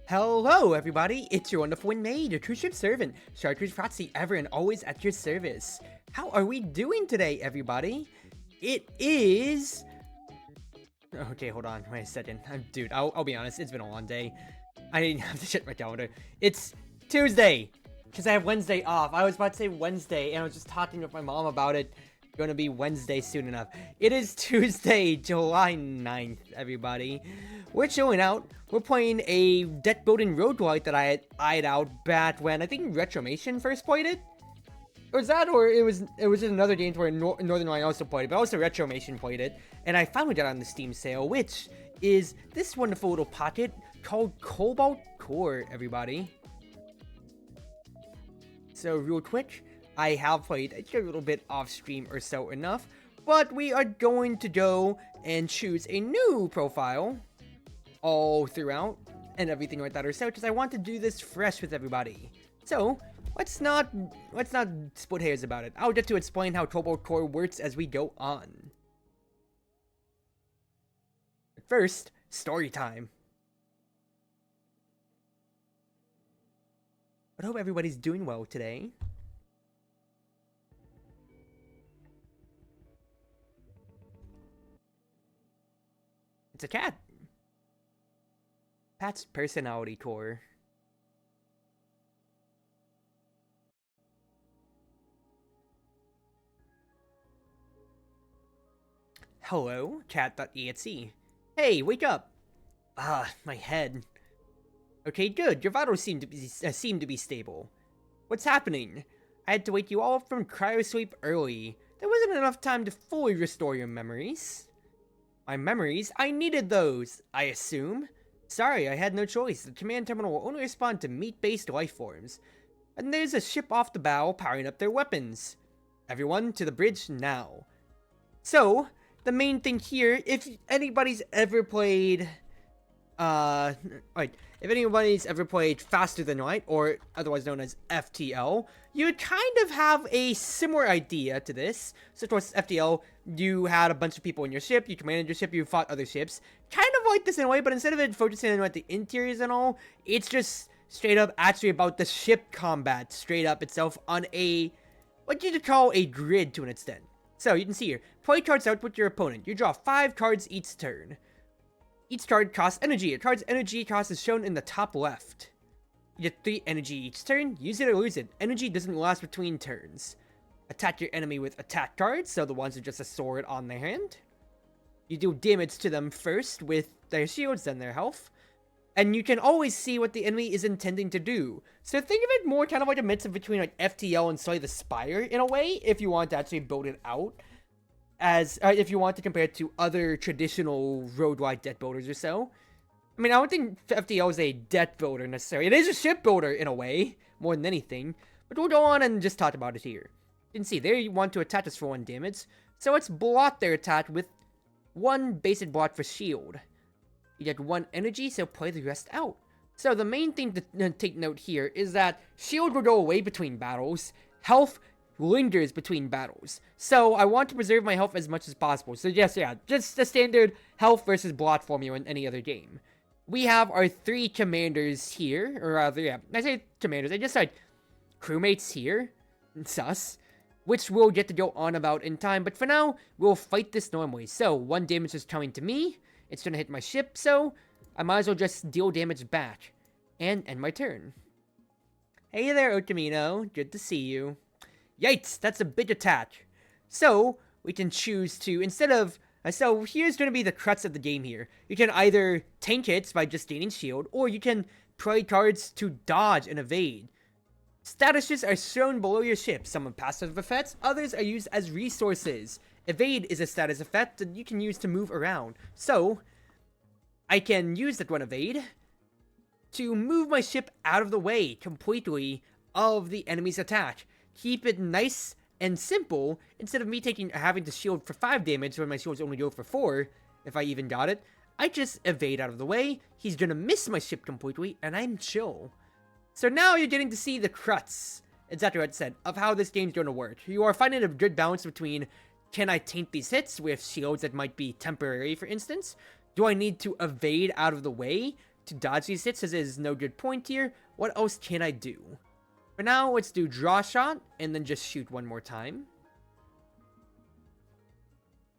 Hello everybody, it's your Wonderful Wind Mage, your Cruz Ship servant, Chartreuse Proxy, ever and always at your service. How are we doing today, everybody? It is... Okay, hold on, wait a second. Dude, I'll be honest, it's been a long day. I didn't have to check my calendar. It's Tuesday, because I have Wednesday off. I was about to say Wednesday, and I was just talking with my mom about it. Gonna be Wednesday soon enough. It is Tuesday, July 9th, everybody. We're chilling out. We're playing a deck building roguelike that I had eyed out back when I think Retromation first played it. Or was that, or it was in another game where Northern Lion also played it, but also Retromation played it. And I finally got on the Steam sale, which is this wonderful little pocket called Cobalt Core, everybody. So real quick, I have played a little bit off stream or so enough, but we are going to go and choose a new profile all throughout and everything like that or so, because I want to do this fresh with everybody. So let's not split hairs about it. I'll get to explain how Cobalt Core works as we go on. But first, story time. But I hope everybody's doing well today. It's a cat. Pat's personality core. Hello, cat.exe. Hey, wake up! Ah, my head. Okay, good. Your vitals seem to be stable. What's happening? I had to wake you all up from cryo sleep early. There wasn't enough time to fully restore your memories. My memories? I needed those, I assume. Sorry, I had no choice. The command terminal will only respond to meat-based life forms. And there's a ship off the bow powering up their weapons. Everyone, to the bridge now. So, the main thing here, if anybody's ever played... if anybody's ever played Faster Than Light, or otherwise known as FTL, you kind of have a similar idea to this. So towards FTL, you had a bunch of people in your ship, you commanded your ship, you fought other ships. Kind of like this in a way, but instead of it focusing on like the interiors and all, it's just straight up actually about the ship combat, straight up itself on a, what you could call a grid to an extent. So you can see here, play cards out with your opponent. You draw 5 cards each turn. Each card costs energy. A card's energy cost is shown in the top left. You get 3 energy each turn. Use it or lose it. Energy doesn't last between turns. Attack your enemy with attack cards, so the ones with just a sword on their hand. You do damage to them first with their shields, then their health. And you can always see what the enemy is intending to do. So think of it more kind of like a mix of between like FTL and Slay the Spire in a way, if you want to actually build it out. As if you want to compare it to other traditional roguelike deck builders or so. I mean, I don't think FTL is a deck builder necessarily. It is a ship builder in a way, more than anything. But we'll go on and just talk about it here. You can see there you want to attack us for 1 damage. So let's block their attack with 1 basic block for shield. You get 1 energy, so play the rest out. So the main thing to take note here is that shield will go away between battles. Health lingers between battles. So I want to preserve my health as much as possible. So yes, yeah, just the standard health versus block formula in any other game. We have our 3 commanders here, or rather, yeah, I say commanders, I just said crewmates here, sus, which we'll get to go on about in time, but for now, we'll fight this normally. So 1 damage is coming to me, it's gonna hit my ship, so I might as well just deal damage back, and end my turn. Hey there, Otomino, good to see you. Yikes, that's a big attack. So, we can choose to, instead of, so here's going to be the crux of the game here. You can either tank hits by just gaining shield, or you can play cards to dodge and evade. Statuses are shown below your ship. Some are passive effects, others are used as resources. Evade is a status effect that you can use to move around. So, I can use that one evade to move my ship out of the way completely of the enemy's attack. Keep it nice and simple, instead of me having to shield for 5 damage when my shields only go for 4, if I even got it. I just evade out of the way, he's gonna miss my ship completely, and I'm chill. So now you're getting to see the crux, exactly what I said, of how this game's gonna work. You are finding a good balance between, can I taint these hits with shields that might be temporary, for instance? Do I need to evade out of the way to dodge these hits as it is no good point here. What else can I do? For now, let's do draw shot and then just shoot one more time.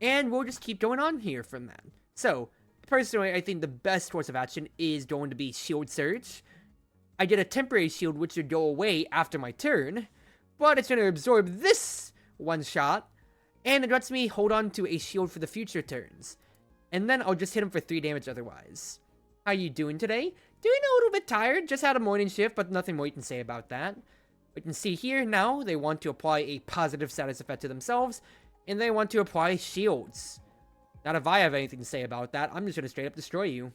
And we'll just keep going on here from that. So, personally, I think the best course of action is going to be Shield Surge. I get a temporary shield which would go away after my turn, but it's going to absorb this one shot, and it lets me hold on to a shield for the future turns. And then I'll just hit him for 3 damage otherwise. How you doing today? Doing a little bit tired, just had a morning shift, but nothing more you can say about that. We can see here now, they want to apply a positive status effect to themselves, and they want to apply shields. Not if I have anything to say about that, I'm just going to straight up destroy you.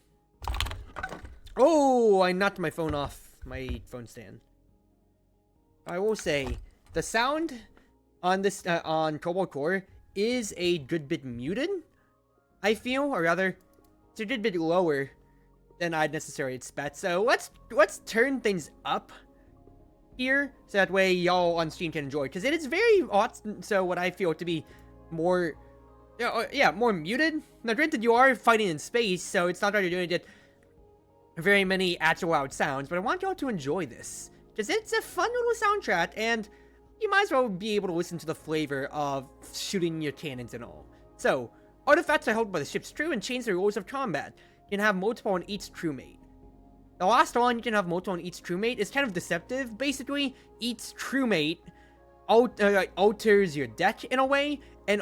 Oh, I knocked my phone off my phone stand. I will say, the sound on this, on Cobalt Core is a good bit muted, I feel, or rather, it's a good bit lower than I'd necessarily expect. So let's turn things up here, so that way y'all on stream can enjoy, because it is very often so what I feel to be more, more muted. Now granted, you are fighting in space, so it's not like you're doing it very many actual loud sounds, but I want y'all to enjoy this, because it's a fun little soundtrack, and you might as well be able to listen to the flavor of shooting your cannons and all. So, artifacts are held by the ship's crew and change the rules of combat. You can have multiple on each crewmate. The last one, you can have multiple on each crewmate, is kind of deceptive. Basically, each crewmate alters your deck in a way, and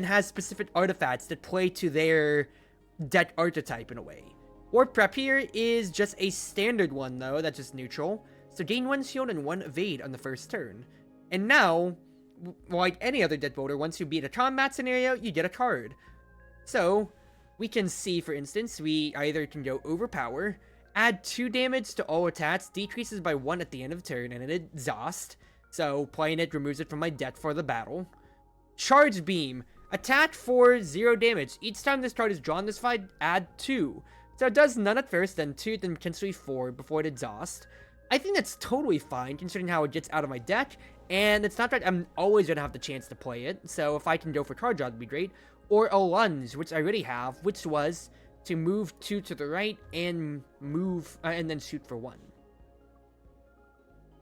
has specific artifacts that play to their deck archetype in a way. Warp Prep here is just a standard one though, that's just neutral. So gain 1 shield and 1 evade on the first turn. And now, like any other deck builder, once you beat a combat scenario, you get a card. So, we can see, for instance, we either can go Overpower, add 2 damage to all attacks, decreases by 1 at the end of turn, and an exhaust. So, playing it removes it from my deck for the battle. Charge Beam, attack for 0 damage. Each time this card is drawn this fight, add 2. So it does none at first, then 2, then potentially 4 before it exhausts. I think that's totally fine, considering how it gets out of my deck, and it's not that I'm always going to have the chance to play it, so if I can go for card draw, that'd be great. Or a lunge, which I already have, which was to move 2 to the right and move, and then shoot for 1.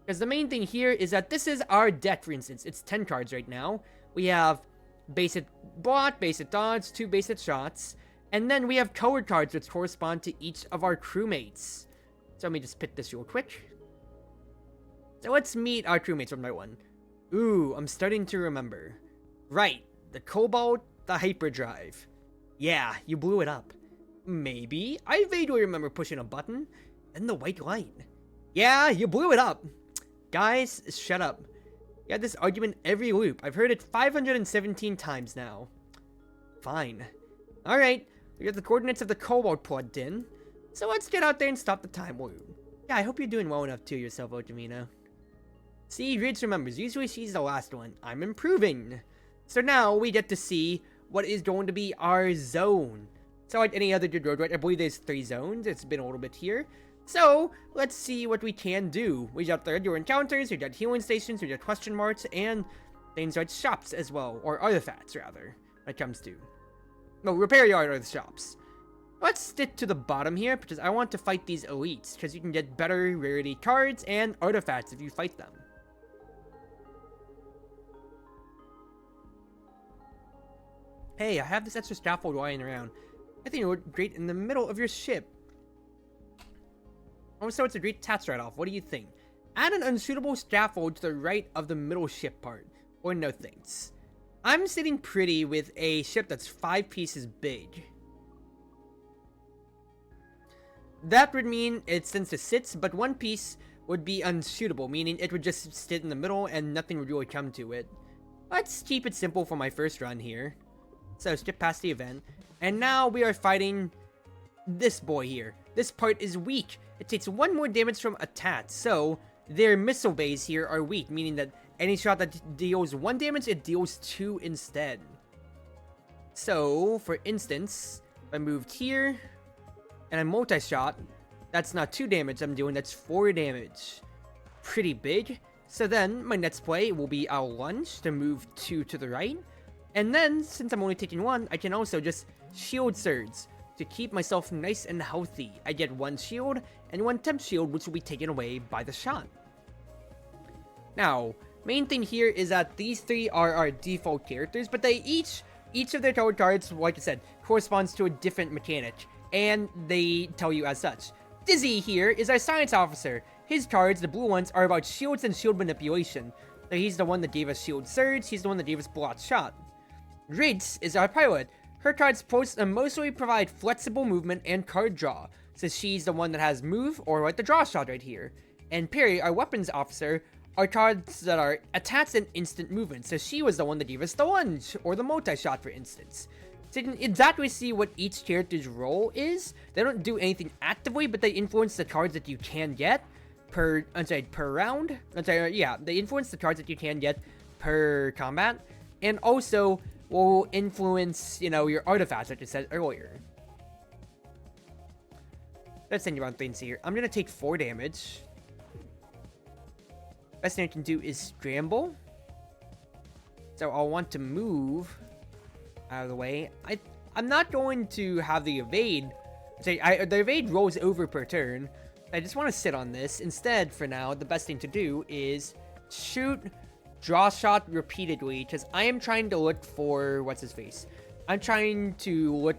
Because the main thing here is that this is our deck, for instance. It's 10 cards right now. We have basic block, basic dodge, 2 basic shots, and then we have colored cards which correspond to each of our crewmates. So let me just pick this real quick. So let's meet our crewmates one by one. Ooh, I'm starting to remember. Right, the Cobalt, the Hyperdrive. Yeah, you blew it up. Maybe. I vaguely remember pushing a button. Then the white light. Yeah, you blew it up. Guys, shut up. You had this argument every loop. I've heard it 517 times now. Fine. Alright, we got the coordinates of the Cobalt plugged in. So let's get out there and stop the time loop. Yeah, I hope you're doing well enough to yourself, Ojimino. See, Ridge remembers. Usually she's the last one. I'm improving. So now we get to see what is going to be our zone. So like any other good road, right? I believe there's 3 zones. It's been a little bit here. So let's see what we can do. We got the regular encounters, we got healing stations, we got question marks, and things like shops as well. Or artifacts, rather, when it comes to. No, repair yard are the shops. Let's stick to the bottom here, because I want to fight these elites, because you can get better rarity cards and artifacts if you fight them. Hey, I have this extra scaffold lying around. I think it would look great in the middle of your ship. Also, it's a great task right-off. What do you think? Add an unsuitable scaffold to the right of the middle ship part. Or no thanks. I'm sitting pretty with a ship that's 5 pieces big. That would mean it since it sits, but 1 piece would be unsuitable, meaning it would just sit in the middle and nothing would really come to it. Let's keep it simple for my first run here. So skip past the event. And now we are fighting this boy here. This part is weak. It takes 1 more damage from attack, so their missile bays here are weak, meaning that any shot that deals 1 damage, it deals 2 instead. So, for instance, if I moved here, and I multi-shot, that's not 2 damage I'm doing, that's 4 damage. Pretty big. So then, my next play will be a lunge to move 2 to the right. And then, since I'm only taking 1, I can also just shield surge. to keep myself nice and healthy. I get 1 shield and 1 temp shield, which will be taken away by the shot. Now, main thing here is that these 3 are our default characters, but they each of their tarot cards, like I said, corresponds to a different mechanic, and they tell you as such. Dizzy here is our science officer. His cards, the blue ones, are about shields and shield manipulation. So he's the one that gave us shield surge, he's the one that gave us block shot. Ritz is our pilot. Her cards mostly provide flexible movement and card draw, so she's the one that has move, or like the draw shot right here. And Perry, our weapons officer, are cards that are attacks and instant movement, so she was the one that gave us the lunge, or the multi-shot for instance. So you can exactly see what each character's role is. They don't do anything actively, but they influence the cards that you can get per round. They influence the cards that you can get per combat, and also will influence, your artifacts, like I said earlier. Let's think about things here. I'm gonna take 4 damage. Best thing I can do is scramble. So I'll want to move out of the way. I'm not going to have the evade. The evade rolls over per turn. I just want to sit on this. Instead, for now, the best thing to do is shoot draw shot repeatedly, because I am trying to look for what's-his-face. I'm trying to look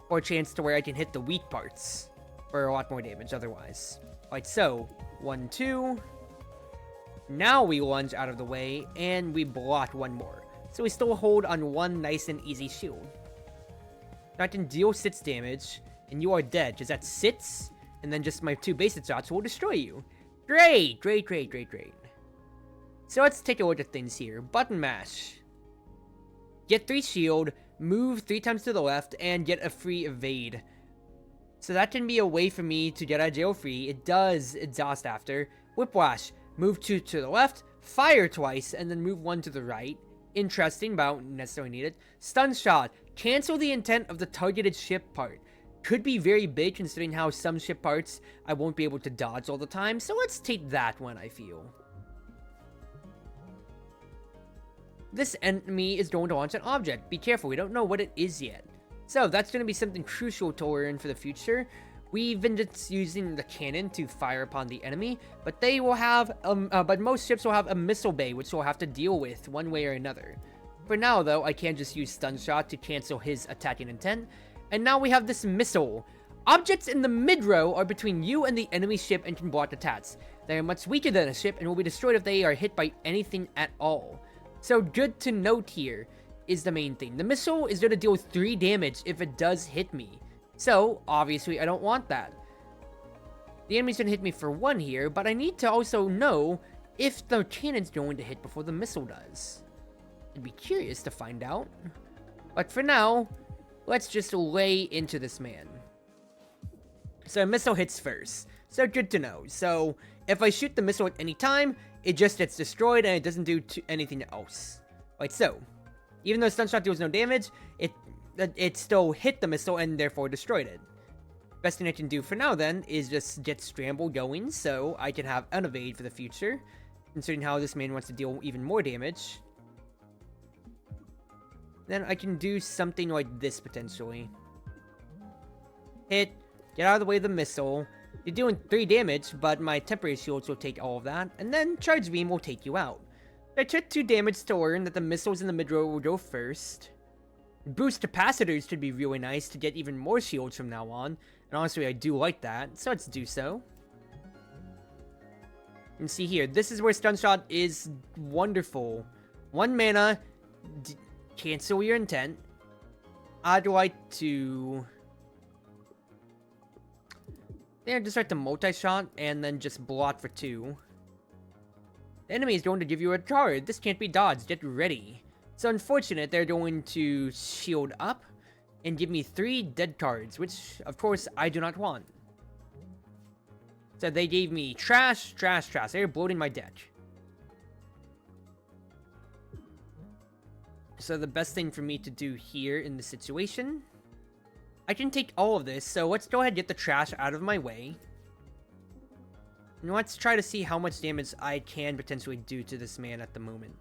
for a chance to where I can hit the weak parts for a lot more damage otherwise. Like so. 1, 2. Now we lunge out of the way, and we block 1 more. So we still hold on 1 nice and easy shield. Now I can deal 6 damage, and you are dead, because that's 6, and then just my 2 basic shots will destroy you. Great! Great, great, great, great. So let's take a look at things here. Button mash. Get 3 shield, move 3 times to the left, and get a free evade. So that can be a way for me to get out of jail free. It does exhaust after. Whiplash. Move 2 to the left, fire twice, and then move 1 to the right. Interesting, but I don't necessarily need it. Stun shot. Cancel the intent of the targeted ship part. Could be very big considering how some ship parts I won't be able to dodge all the time. So let's take that one, I feel. This enemy is going to launch an object. Be careful, we don't know what it is yet. So that's going to be something crucial to learn for the future. We've been just using the cannon to fire upon the enemy, but they will have, but most ships will have a missile bay, which we'll have to deal with one way or another. For now, though, I can just use stun shot to cancel his attacking intent. And now we have this missile. Objects in the mid-row are between you and the enemy ship and can block attacks. They are much weaker than a ship and will be destroyed if they are hit by anything at all. So good to note here is the main thing. The missile is going to deal 3 damage if it does hit me. So, obviously, I don't want that. The enemy's going to hit me for 1 here, but I need to also know if the cannon's going to hit before the missile does. I'd be curious to find out. But for now, let's just lay into this man. So, a missile hits first. So, good to know. So, if I shoot the missile at any time, it just gets destroyed and it doesn't do anything else. Like so. Even though stun shot deals no damage, it still hit the missile and therefore destroyed it. Best thing I can do for now then is just get scramble going so I can have an evade for the future, considering how this man wants to deal even more damage. Then I can do something like this potentially. Hit, get out of the way of the missile. You're doing 3 damage, but my temporary shields will take all of that, and then charge beam will take you out. I took 2 damage to learn that the missiles in the mid-row will go first. Boost capacitors could be really nice to get even more shields from now on. And honestly, I do like that, so let's do so. And see here, this is where stun shot is wonderful. 1 mana, cancel your intent. I'd like to... yeah, just start the multi-shot and then just block for 2. The enemy is going to give you a card. This can't be dodged. Get ready. It's unfortunate they're going to shield up and give me 3 dead cards, which, of course, I do not want. So they gave me trash, trash, trash. They're bloating my deck. So the best thing for me to do here in this situation, I can take all of this, so let's go ahead and get the trash out of my way. And let's try to see how much damage I can potentially do to this man at the moment.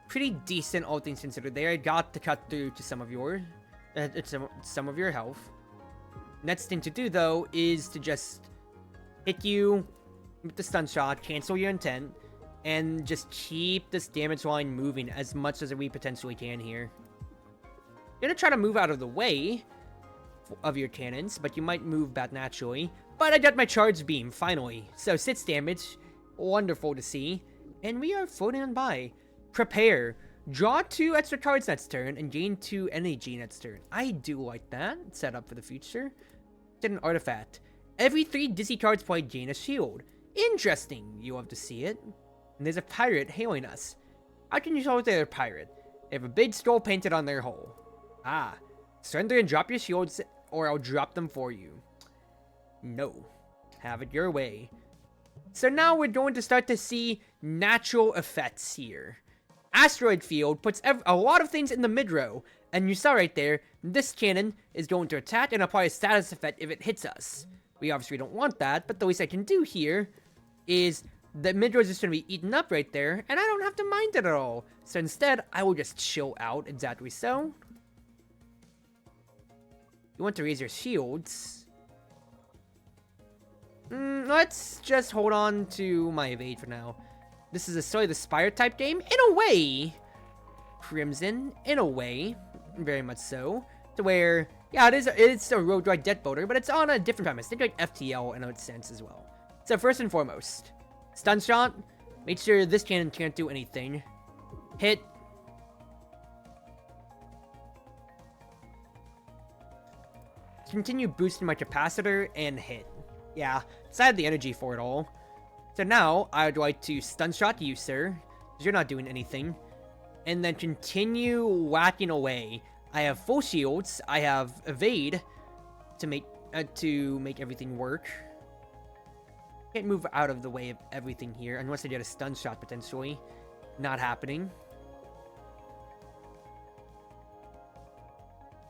Pretty decent, all things considered there. I got to cut through to some of yours. It's some of your health. Next thing to do, though, is to just hit you with the stun shot, cancel your intent, and just keep this damage line moving as much as we potentially can here. You're gonna try to move out of the way of your cannons, but you might move back naturally. But I got my charge beam, finally. So 6 damage, wonderful to see. And we are floating on by. Prepare. Draw 2 extra cards next turn and gain 2 energy next turn. I do like that. Set up for the future. Get an artifact. Every 3 dizzy cards played gain a shield. Interesting. You love to see it. And there's a pirate hailing us. How can you tell they're a pirate? They have a big skull painted on their hull. Ah. Surrender and drop your shields, or I'll drop them for you. No. Have it your way. So now we're going to start to see natural effects here. Asteroid Field puts a lot of things in the mid-row, and you saw right there, this cannon is going to attack and apply a status effect if it hits us. We obviously don't want that, but the least I can do here is the mid-row is just going to be eaten up right there, and I don't have to mind it at all. So instead, I will just chill out, exactly so. You want to raise your shields. Let's just hold on to my evade for now. This is a Soy the Spire type game, in a way. Crimson, in a way, very much so. To where, yeah, it's a road ride deck builder, but it's on a different premise. Think like FTL in a sense as well. So first and foremost, stun shot. Make sure this cannon can't do anything. Hit. Continue boosting my capacitor and hit. Yeah, so I had the energy for it all. So now, I would like to stun shot you, sir, because you're not doing anything. And then continue whacking away. I have full shields, I have evade to make everything work. Can't move out of the way of everything here, unless I get a stun shot, potentially. Not happening.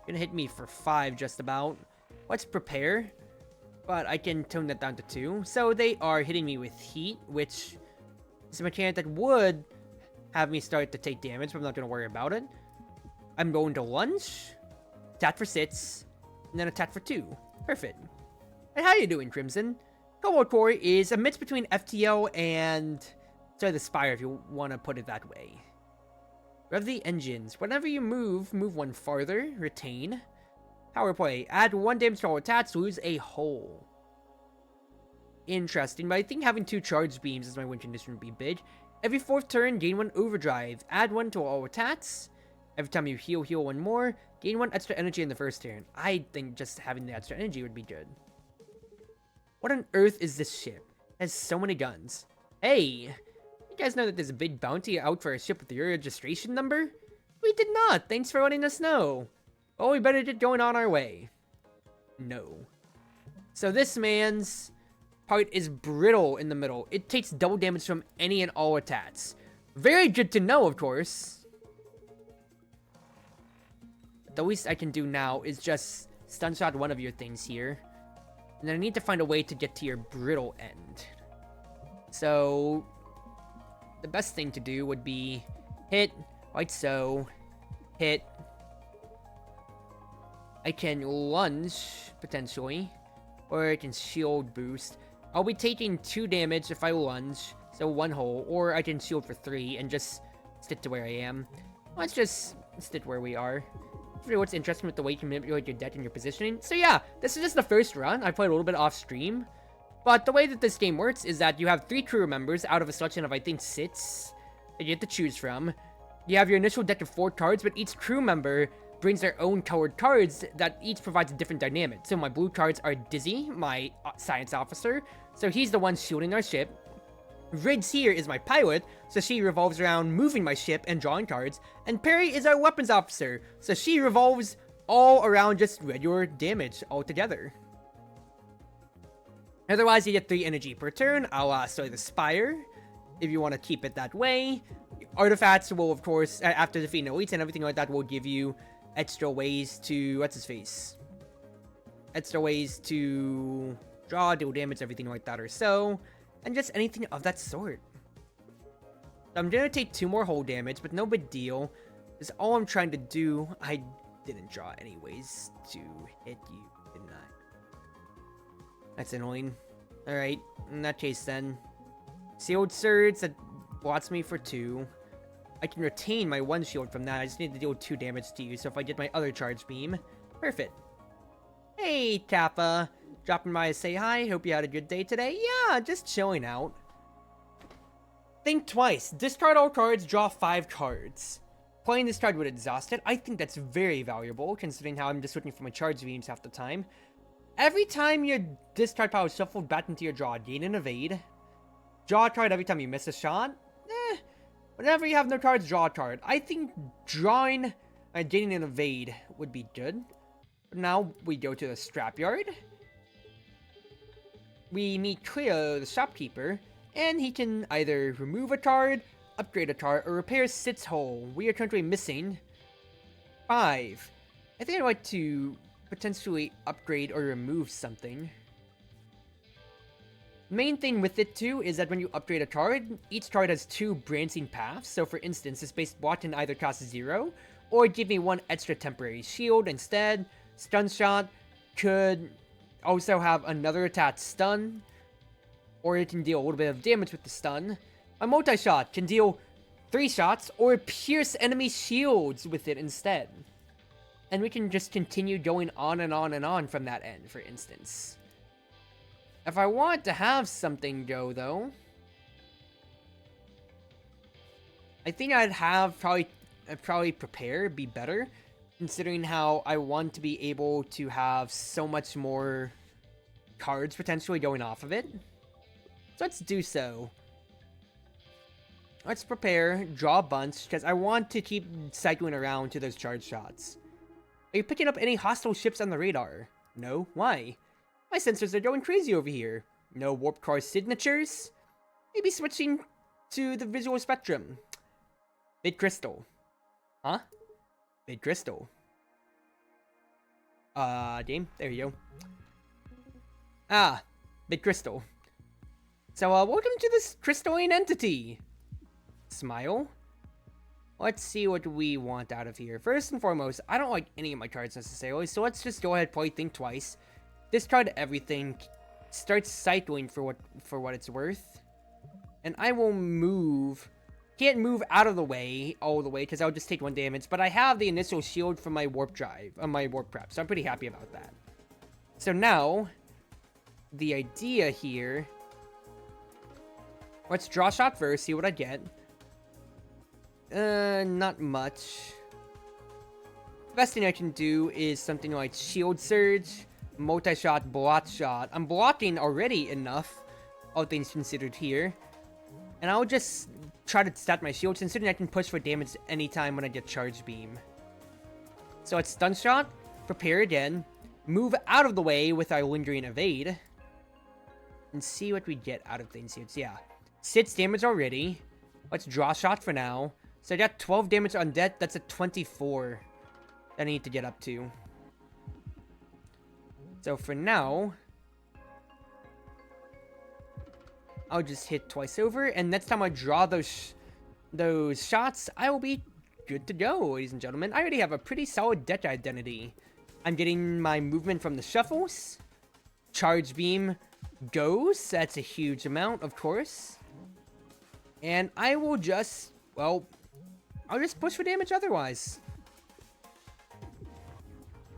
Gonna hit me for 5, just about. Let's prepare. But I can tone that down to 2. So they are hitting me with heat, which is a mechanic that would have me start to take damage, but I'm not going to worry about it. I'm going to lunge, attack for 6, and then attack for 2. Perfect. And how are you doing, Crimson? Cobalt Core is a mix between FTL and the Spire, if you want to put it that way. Rev the engines. Whenever you move 1 farther. Retain. Power play. Add 1 damage to all attacks, lose a hole. Interesting, but I think having 2 charge beams as my win condition would be big. Every 4th turn, gain 1 overdrive. Add 1 to all attacks. Every time you heal 1 more. Gain 1 extra energy in the first turn. I think just having the extra energy would be good. What on earth is this ship? It has so many guns. Hey! You guys know that there's a big bounty out for a ship with your registration number? We did not! Thanks for letting us know. Oh, we better get going on our way. No. So this man's part is brittle in the middle. It takes double damage from any and all attacks. Very good to know, of course. The least I can do now is just stun shot one of your things here. And then I need to find a way to get to your brittle end. So the best thing to do would be hit, like so, hit. I can lunge, potentially, or I can shield boost. I'll be taking 2 damage if I lunge, so 1 hole, or I can shield for 3 and just stick to where I am. Let's just stick where we are. What's interesting with the way you can manipulate your deck and your positioning. So yeah, this is just the first run. I played a little bit off stream, but the way that this game works is that you have 3 crew members out of a selection of, I think, 6 that you have to choose from. You have your initial deck of 4 cards, but each crew member brings their own colored cards that each provides a different dynamic. So my blue cards are Dizzy, my science officer, so he's the one shielding our ship. Riggs here is my pilot, so she revolves around moving my ship and drawing cards. And Perry is our weapons officer, so she revolves all around just regular damage altogether. Otherwise, you get 3 energy per turn, a la the Spire, if you want to keep it that way. Artifacts will, of course, after defeating elites and everything like that, will give you extra ways to, extra ways to draw, deal damage, everything like that or so, and just anything of that sort. So I'm gonna take 2 more hull damage, but no big deal, because all I'm trying to do, I didn't draw anyways to hit you, didn't I? That's annoying. Alright, in that case then. Sealed Surge, that blots me for 2. I can retain my 1 shield from that. I just need to deal 2 damage to you, so if I get my other charge beam, perfect. Hey, Kappa. Dropping by to say hi. Hope you had a good day today. Yeah, just chilling out. Think twice. Discard all cards, draw 5 cards. Playing this card would exhaust it. I think that's very valuable, considering how I'm just looking for my charge beams half the time. Every time your discard pile is shuffled back into your draw, gain an evade. Draw a card every time you miss a shot. Whenever you have no cards, draw a card. I think drawing and gaining an evade would be good. But now we go to the scrapyard. We meet Cleo, the shopkeeper, and he can either remove a card, upgrade a card, or repair Sit's hole. We are currently missing 5. I think I'd like to potentially upgrade or remove something. Main thing with it too is that when you upgrade a card, each card has 2 branching paths. So for instance, this base block can either cost 0 or give me 1 extra temporary shield instead. Stun shot could also have another attached stun, or it can deal a little bit of damage with the stun. A multi-shot can deal 3 shots or pierce enemy shields with it instead. And we can just continue going on and on and on from that end, for instance. If I want to have something go, though, I think I'd have probably prepare be better, considering how I want to be able to have so much more cards potentially going off of it. So let's do so. Let's prepare, draw a bunch, because I want to keep cycling around to those charge shots. Are you picking up any hostile ships on the radar? No? Why? My sensors are going crazy over here. No warp car signatures? Maybe switching to the visual spectrum. Big crystal. Huh? Big crystal. Game. There you go. Ah, big crystal. So, welcome to this crystalline entity. Smile. Let's see what we want out of here. First and foremost, I don't like any of my cards necessarily, so let's just go ahead and play Think Twice. Discard everything. Start cycling for what it's worth. And I will move. Can't move out of the way all the way because I'll just take 1 damage, but I have the initial shield from my warp drive, my warp prep, so I'm pretty happy about that. So now, the idea here, let's draw a shot first, see what I get. Not much. The best thing I can do is something like Shield Surge, Multi-Shot, Blot Shot. I'm blocking already enough, all things considered here. And I'll just try to stat my shields, considering I can push for damage anytime when I get Charge Beam. So it's Stun Shot, prepare again, move out of the way with our Lingering Evade, and see what we get out of things here. So yeah, 6 damage already. Let's draw shot for now. So I got 12 damage on death. That's a 24 that I need to get up to. So for now, I'll just hit twice over, and next time I draw those shots, I will be good to go, ladies and gentlemen. I already have a pretty solid deck identity. I'm getting my movement from the shuffles. Charge beam goes. That's a huge amount, of course. And I will just, well, I'll just push for damage otherwise.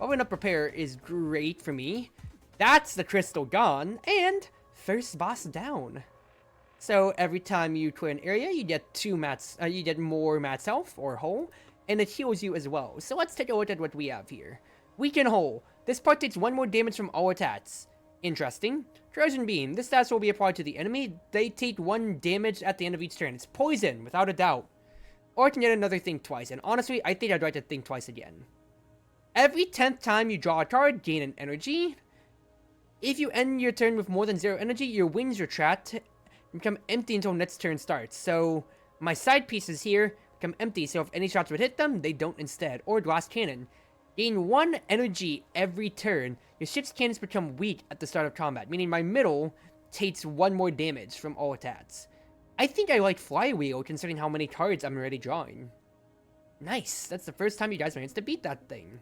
Open up prepare is great for me. That's the crystal gone, and first boss down. So every time you clear an area, you get 2 mats. You get more mats health or hull, and it heals you as well. So let's take a look at what we have here. Weaken hull. This part takes 1 more damage from all attacks. Interesting. Trojan beam. This stat will be applied to the enemy. They take 1 damage at the end of each turn. It's poison, without a doubt. Or I can get another Think Twice, and honestly, I think I'd like to Think Twice again. Every 10th time you draw a card, gain an energy. If you end your turn with more than 0 energy, your wings are trapped and become empty until next turn starts. So my side pieces here become empty, so if any shots would hit them, they don't instead. Or glass cannon. Gain 1 energy every turn. Your ship's cannons become weak at the start of combat, meaning my middle takes 1 more damage from all attacks. I think I like Flywheel, considering how many cards I'm already drawing. Nice, that's the first time you guys managed to beat that thing.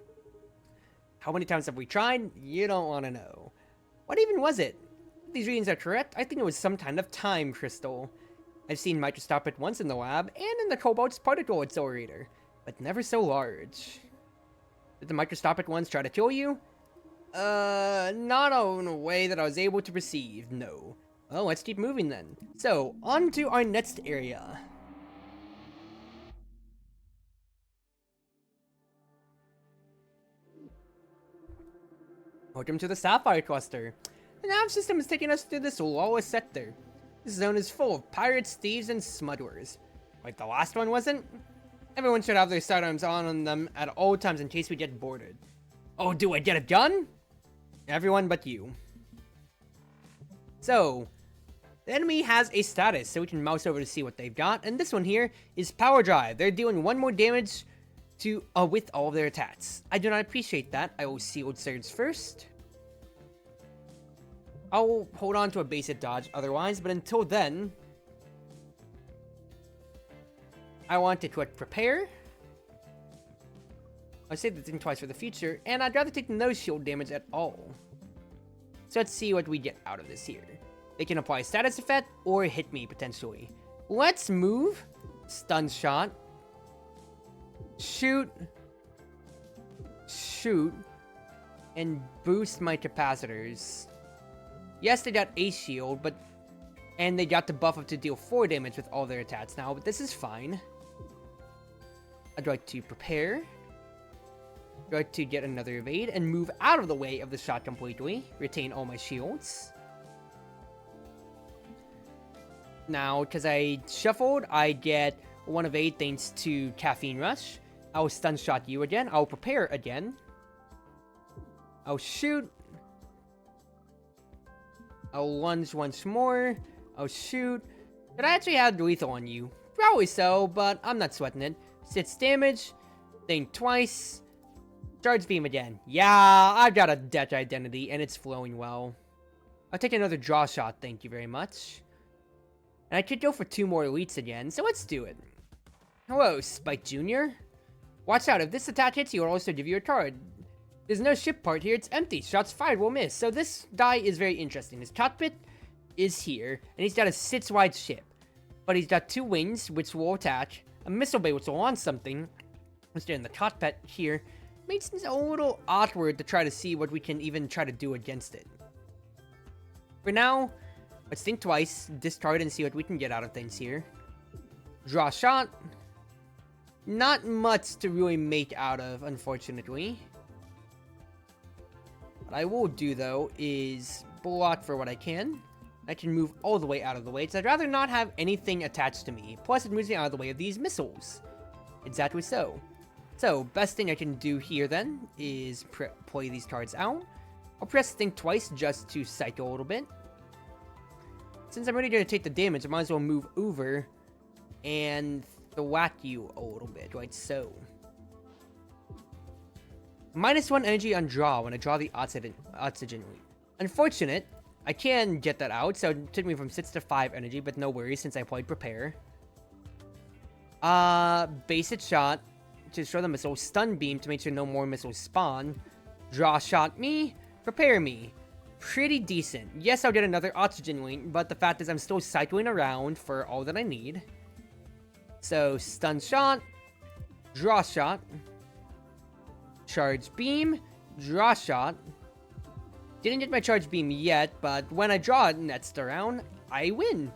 How many times have we tried? You don't want to know. What even was it? If these readings are correct, I think it was some kind of time crystal. I've seen microscopic once in the lab and in the Cobalt's particle accelerator, but never so large. Did the microscopic ones try to kill you? Not in a way that I was able to perceive, no. Well, let's keep moving then. So, on to our next area. Welcome to the Sapphire Cluster. The nav system is taking us through this lawless sector. This zone is full of pirates, thieves, and smugglers. Like the last one wasn't? Everyone should have their sidearms on them at all times in case we get boarded. Oh, do I get a gun? Everyone but you. So, the enemy has a status, so we can mouse over to see what they've got. And this one here is Power Drive. They're doing 1 more damage to with all of their attacks. I do not appreciate that. I will Sealed Surge first. I'll hold on to a basic dodge otherwise, but until then, I want to click Prepare. I'll save the thing twice for the future, and I'd rather take no shield damage at all. So let's see what we get out of this here. They can apply status effect or hit me potentially. Let's move. Stun shot. Shoot. Shoot. And boost my capacitors. Yes, they got a shield, and they got the buff up to deal 4 damage with all their attacks now, but this is fine. I'd like to prepare. I'd like to get another evade and move out of the way of the shot completely. Retain all my shields. Now, because I shuffled, I get 1 evade thanks to Caffeine Rush. I'll stun shot you again. I'll prepare again. I'll shoot. I'll lunge once more. I'll shoot. Did I actually have lethal on you? Probably so, but I'm not sweating it. 6 damage. Think twice. Charge beam again. Yeah, I've got a Dutch identity, and it's flowing well. I'll take another draw shot, thank you very much. And I could go for 2 more elites again, so let's do it. Hello, Spike Jr. Watch out, if this attack hits you, it'll also give you a card. There's no ship part here, it's empty. Shots fired will miss. So this guy is very interesting. His cockpit is here, and he's got a 6-wide ship. But he's got 2 wings, which will attack, a missile bay, which will launch something. Let's do in the cockpit here. Makes it a little awkward to try to see what we can even try to do against it. For now, let's think twice, discard, and see what we can get out of things here. Draw shot. Not much to really make out of, unfortunately. What I will do, though, is block for what I can. I can move all the way out of the way, because I'd rather not have anything attached to me. Plus, it moves me out of the way of these missiles. Exactly so. So, best thing I can do here, then, is play these cards out. I'll press think twice just to cycle a little bit. Since I'm already going to take the damage, I might as well move over and thwack you a little bit, like so. -1 energy on draw when I draw the oxygen lead. Unfortunate, I can get that out, so it took me from 6 to 5 energy, but no worries since I played Prepare. Basic shot to destroy the missile, stun beam to make sure no more missiles spawn, draw shot me, prepare me. Pretty decent. Yes, I'll get another oxygen link, but the fact is I'm still cycling around for all that I need. So, stun shot, draw shot, charge beam, draw shot. Didn't get my charge beam yet, but when I draw it next round, I win.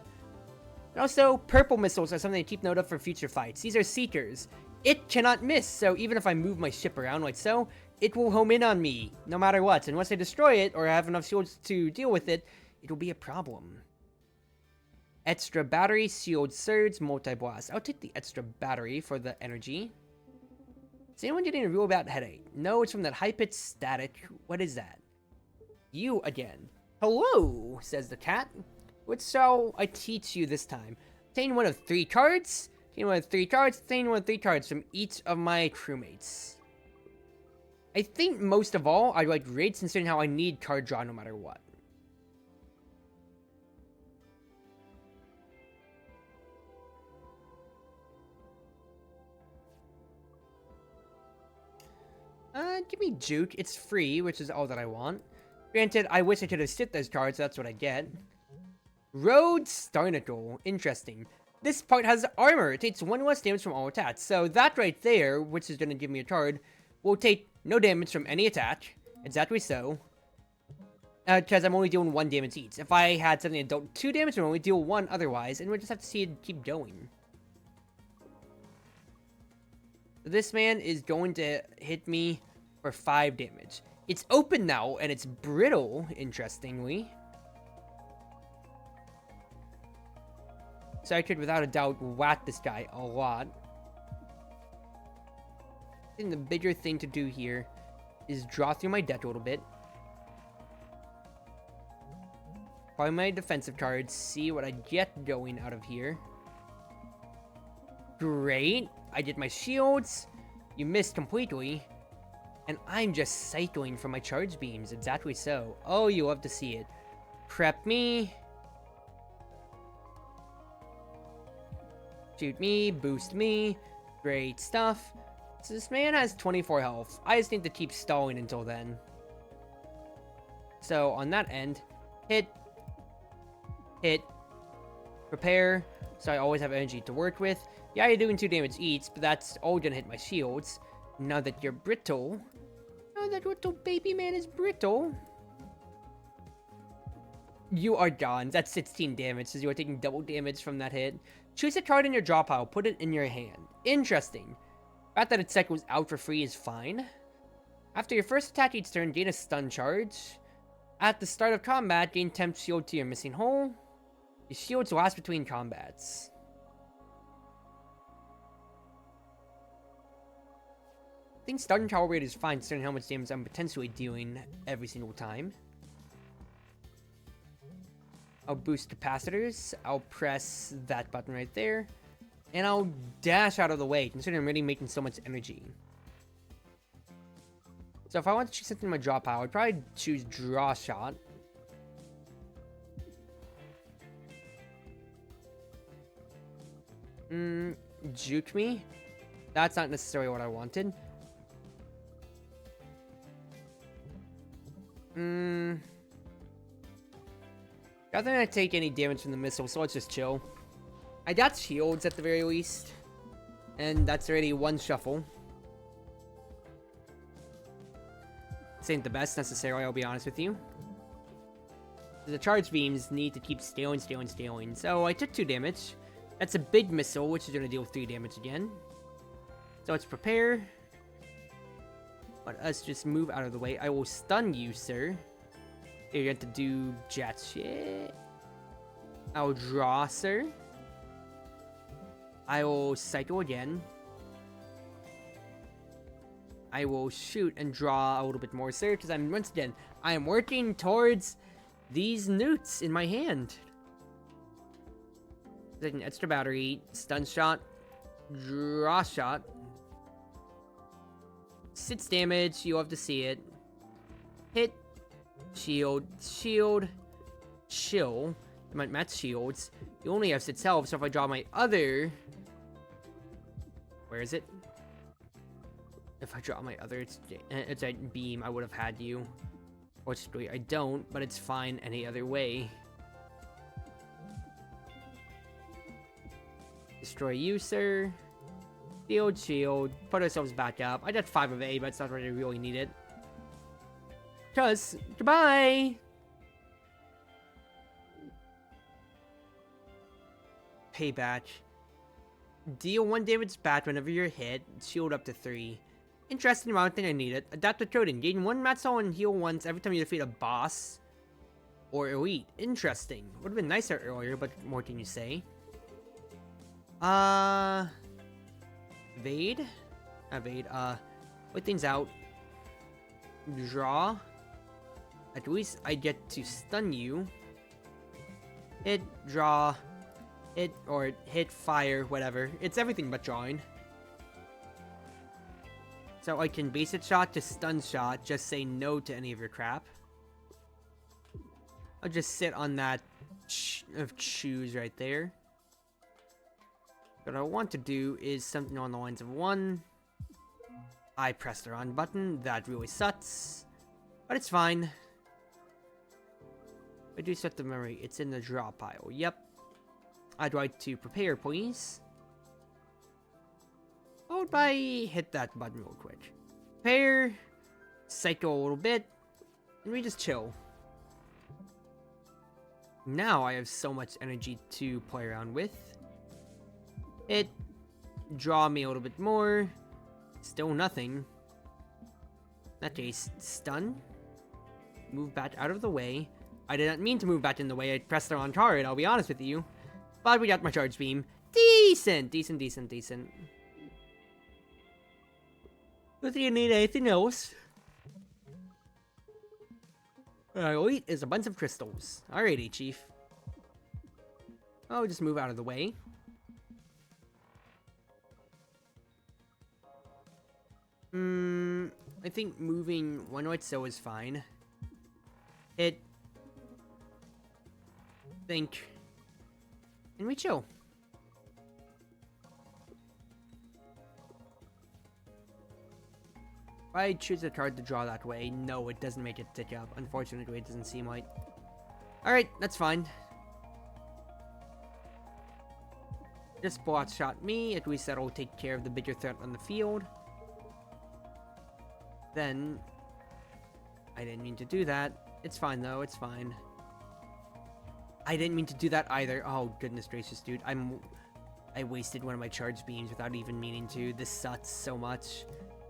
And also, purple missiles are something to keep note of for future fights. These are Seekers. It cannot miss, so even if I move my ship around like so, it will home in on me, no matter what. Unless I destroy it, or have enough shields to deal with it, it will be a problem. Extra battery, Sealed Surge, multi-blast. I'll take the extra battery for the energy. Is anyone getting a real bad headache? No, it's from that high-pitched static. What is that? You again. Hello, says the cat. What shall I teach you this time? Obtain 1 of 3 cards. Obtain 1 of 3 cards. Obtain 1 of 3 cards from each of my crewmates. I think most of all, I like raids considering how I need card draw no matter what. Give me Juke. It's free, which is all that I want. Granted, I wish I could have sit those cards, so that's what I get. Road Starnacle. Interesting. This part has armor. It takes 1 less damage from all attacks. So that right there, which is going to give me a card, will take no damage from any attack. Exactly so. Because I'm only dealing 1 damage each. If I had something that dealt 2 damage, I would only deal 1 otherwise. And we'll just have to see it keep going. This man is going to hit me for 5 damage. It's open now, and it's brittle, interestingly. So I could, without a doubt, whack this guy a lot. I think the bigger thing to do here is draw through my deck a little bit. Play my defensive cards, see what I get going out of here. Great. I did my shields. You missed completely. And I'm just cycling for my charge beams. Exactly so. Oh, you love to see it. Prep me. Shoot me. Boost me. Great stuff. So this man has 24 health. I just need to keep stalling until then. So on that end, hit. Hit. Prepare. So I always have energy to work with. Yeah, you're doing 2 damage each, but that's all gonna hit my shields. Now that you're brittle. Now that little baby man is brittle. You are gone. That's 16 damage, so you are taking double damage from that hit. Choose a card in your draw pile, put it in your hand. Interesting. The fact that its cycles out for free is fine. After your first attack each turn, gain a stun charge. At the start of combat, gain temp shield to your missing hole. Your shields last between combats. I think starting tower rate is fine, considering how much damage I'm potentially dealing every single time. I'll boost capacitors. I'll press that button right there. And I'll dash out of the way, considering I'm already making so much energy. So if I want to choose something in my draw pile, I'd probably choose Draw Shot. Juke me? That's not necessarily what I wanted. I don't think I take any damage from the missile, so let's just chill. I got shields at the very least. And that's already 1 shuffle. This ain't the best necessarily, I'll be honest with you. The charge beams need to keep scaling. So I took 2 damage. That's a big missile, which is going to deal 3 damage again. So let's prepare. Let us just move out of the way. I will stun you, sir. You're going to do jet shit. I'll draw, sir. I will cycle again. I will shoot and draw a little bit more, sir, because once again, I am working towards these newts in my hand. Take an extra battery, stun shot, draw shot. 6 damage, you love to see it. Hit, shield, shield, chill. I might match shields. You only have 6 health, so if I draw my other... Where is it? If I draw my other, it's a beam, I would have had you. Fortunately, I don't, but it's fine any other way. Destroy you, sir. Shield, shield. Put ourselves back up. I got 5 of A, but it's not really really needed. Cuz, goodbye! Payback. Deal 1 damage back whenever you're hit. Shield up to 3. Interesting, I don't think I need it. Adapt the coding. Gain 1 Matzel and heal once every time you defeat a boss or elite. Interesting. Would have been nicer earlier, but more can you say? Vade? Vade. Put things out. Draw. At least I get to stun you. Hit, draw, hit, or hit, fire, whatever. It's everything but drawing. So I can basic shot to stun shot, just say no to any of your crap. I'll just sit on that choose right there. What I want to do is something on the lines of 1, I pressed the wrong button. That really sucks. But it's fine. I do set the memory. It's in the draw pile. Yep. I'd like to prepare, please. Followed by hit that button real quick. Prepare. Cycle a little bit. And we just chill. Now I have so much energy to play around with. Hit. Draw me a little bit more. Still nothing. In that case, stun. Move back out of the way. I did not mean to move back in the way. I pressed the wrong target, I'll be honest with you. But we got my charge beam. Decent! Decent. Do you need anything else? Alright, is a bunch of crystals. Alrighty, Chief. I'll just move out of the way. I think moving one right so is fine. Hit. Think. And we chill. If I choose a card to draw that way, no, it doesn't make it tick up. Unfortunately, it doesn't seem like. Alright, that's fine. Just block shot me. At least that'll take care of the bigger threat on the field. Then, I didn't mean to do that. It's fine though, it's fine. I didn't mean to do that either. Oh, goodness gracious, dude. I wasted one of my charge beams without even meaning to. This sucks so much.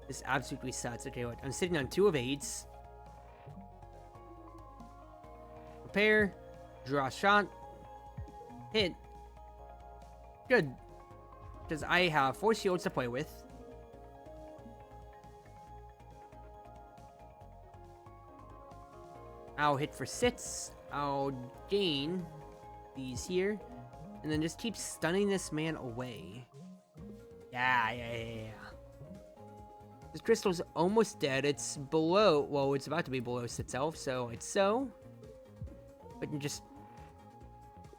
This absolutely sucks. Okay, look, I'm sitting on 2 of 8s. Prepare. Draw shot. Hit. Good. Because I have 4 shields to play with. I'll hit for 6. I'll gain these here. And then just keep stunning this man away. Yeah. This crystal's almost dead. It's below, well, it's about to be below itself, so it's so. But you just,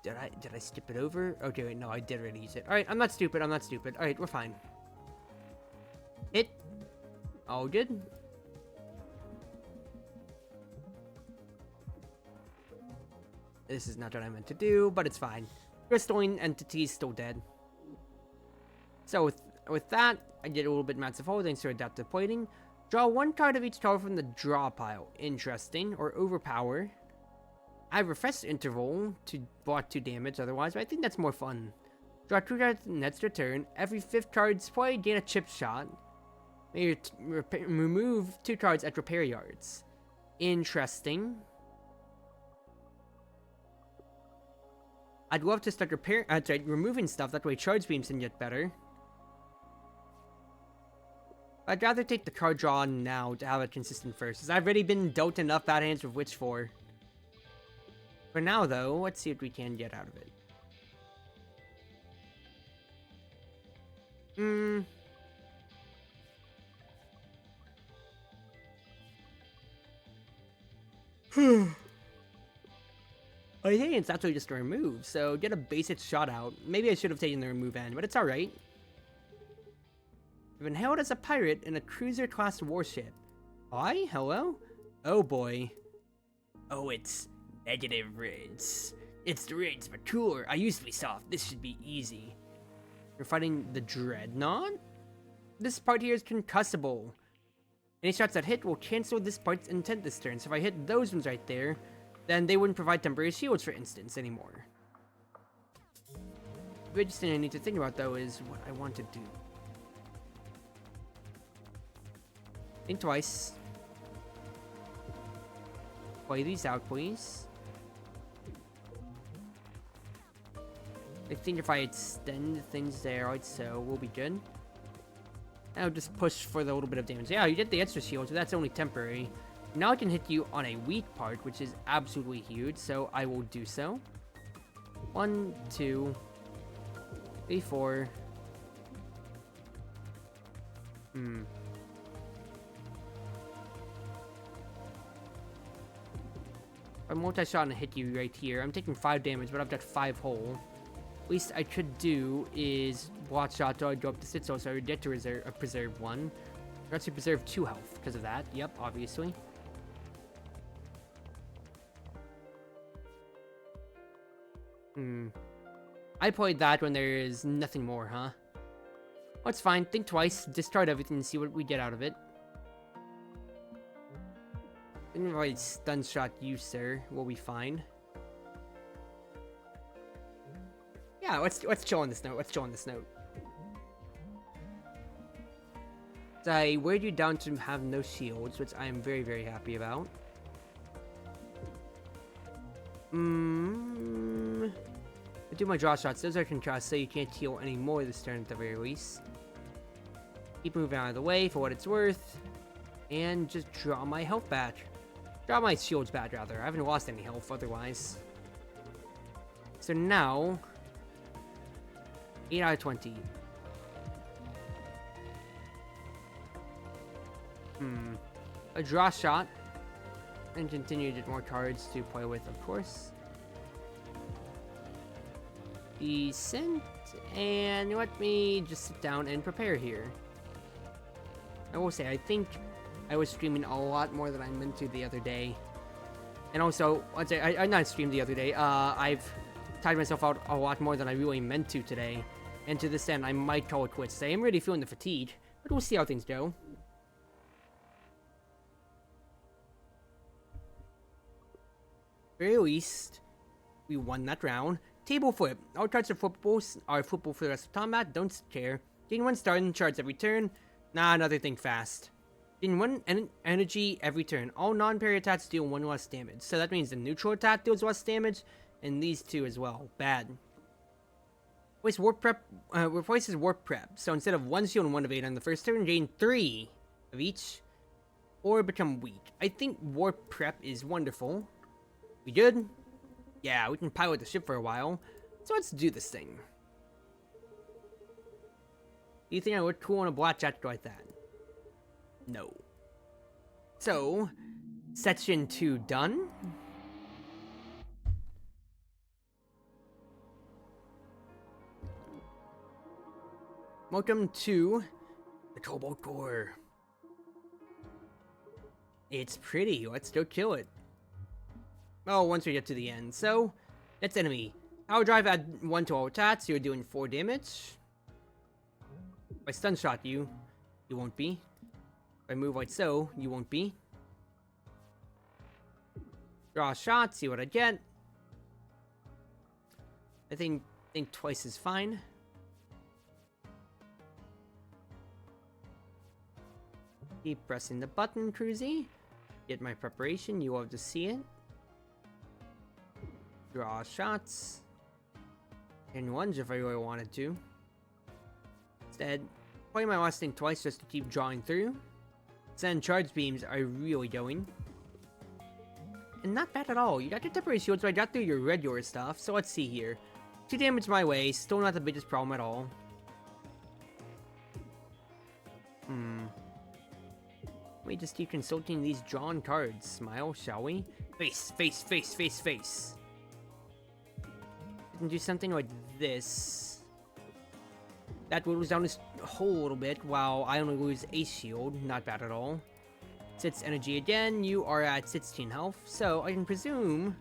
did I skip it over? Okay, wait, no, I did already use it. Alright, I'm not stupid. Alright, we're fine. Hit. All good. This is not what I meant to do, but it's fine. Crystalline entity's still dead. So with that, I did a little bit massive hole thanks to adaptive plating. Draw 1 card of each color from the draw pile. Interesting. Or overpower. I have refresh interval to block 2 damage otherwise, but I think that's more fun. Draw 2 cards next turn. Every 5th card's play, gain a chip shot. May remove 2 cards at repair yards. Interesting. I'd love to start removing stuff, that way charge beams can get better. I'd rather take the card draw now to have it consistent first, as I've already been dealt enough bad hands with Witch 4. For now though, let's see what we can get out of it. I think it's actually just a remove, so get a basic shot out. Maybe I should have taken the remove end, but it's alright. I've been hailed as a pirate in a cruiser-class warship. Hi? Hello? Oh boy. Oh, it's negative rids. It's the rids, but cooler. I used to be soft. This should be easy. You're fighting the Dreadnought? This part here is concussable. Any shots that hit will cancel this part's intent this turn, so if I hit those ones right there, then they wouldn't provide temporary shields, for instance, anymore. The biggest thing I need to think about, though, is what I want to do. Think twice. Play these out, please. I think if I extend things there like so, we'll be good. I'll just push for the little bit of damage. Yeah, you get the extra shield, so that's only temporary. Now I can hit you on a weak part, which is absolutely huge, so I will do so. 1, 2, 3, 4. I multi-shot and hit you right here. I'm taking 5 damage, but I've got 5 whole. Least I could do is block shot till I go up to 6, so I get to preserve 1. Let's preserve 2 health because of that. Yep, obviously. I played that when there is nothing more, huh? Oh, it's fine. Think twice. Discard everything and see what we get out of it. Didn't really stun shot you, sir. We'll be fine. Yeah, let's chill on this note. Let's chill on this note. So I weighed you down to have no shields, which I am very, very happy about. I do my draw shots. Those are contrast, so you can't heal any more this turn at the very least. Keep moving out of the way for what it's worth. And just draw my health back. Draw my shields back, rather. I haven't lost any health otherwise. So now... 8 out of 20. A draw shot. And continue to get more cards to play with, of course. Decent. And let me just sit down and prepare here. I will say, I think I was streaming a lot more than I meant to the other day. And also, I not streamed the other day. I've tired myself out a lot more than I really meant to today. And to this end, I might call it quits. I am really feeling the fatigue, but we'll see how things go. Very least, we won that round. Table flip. All cards are flippable for the rest of combat. Don't care. Gain 1 start and charge every turn. Nah, another thing fast. Gain 1 energy every turn. All non-parry attacks deal 1 less damage. So that means the neutral attack deals less damage, and these 2 as well. Bad. Replaces warp prep. So instead of 1 shield and 1 evade on the first turn, gain 3 of each, or become weak. I think warp prep is wonderful. We good? Yeah, we can pilot the ship for a while. So let's do this thing. Do you think I look cool on a black jacket like that? No. So, section 2 done. Welcome to the Cobalt Core. It's pretty. Let's go kill it. Oh, once we get to the end. So, that's enemy. Power drive add 1 to all attacks. You're doing 4 damage. If I stun shot you, you won't be. If I move like so, you won't be. Draw a shot, see what I get. I think twice is fine. Keep pressing the button, Cruzy. Get my preparation, you love to see it. Draw shots. And lunge if I really wanted to. Instead, play my last thing twice just to keep drawing through. Send charge beams are really going. And not bad at all. You got your temporary shields, so I got through your regular stuff. So let's see here. 2 damage my way, still not the biggest problem at all. Let me just keep consulting these drawn cards. Smile, shall we? Face, face, face, face, face. I can do something like this. That whittles down his hole a little bit, while I only lose a shield. Not bad at all. Sits energy again. You are at 16 health, so I can presume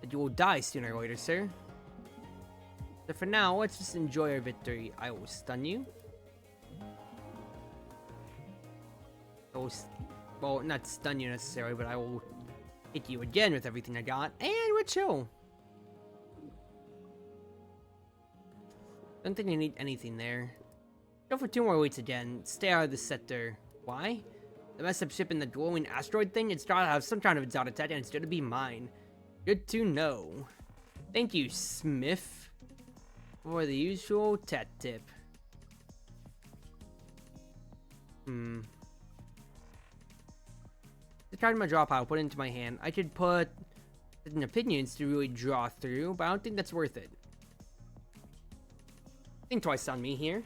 that you will die sooner or later, sir. So for now, let's just enjoy our victory. I will stun you. I will, well, not stun you necessarily, but I will hit you again with everything I got, and we're chill. Don't think I need anything there. Go for 2 more weights again. Stay out of the sector. Why? The messed up ship in the glowing asteroid thing? It's got to have some kind of exotic tech, and it's going to be mine. Good to know. Thank you, Smith, for the usual tech tip. The card in my draw pile, put it into my hand. I could put in opinions to really draw through, but I don't think that's worth it. Think twice on me here.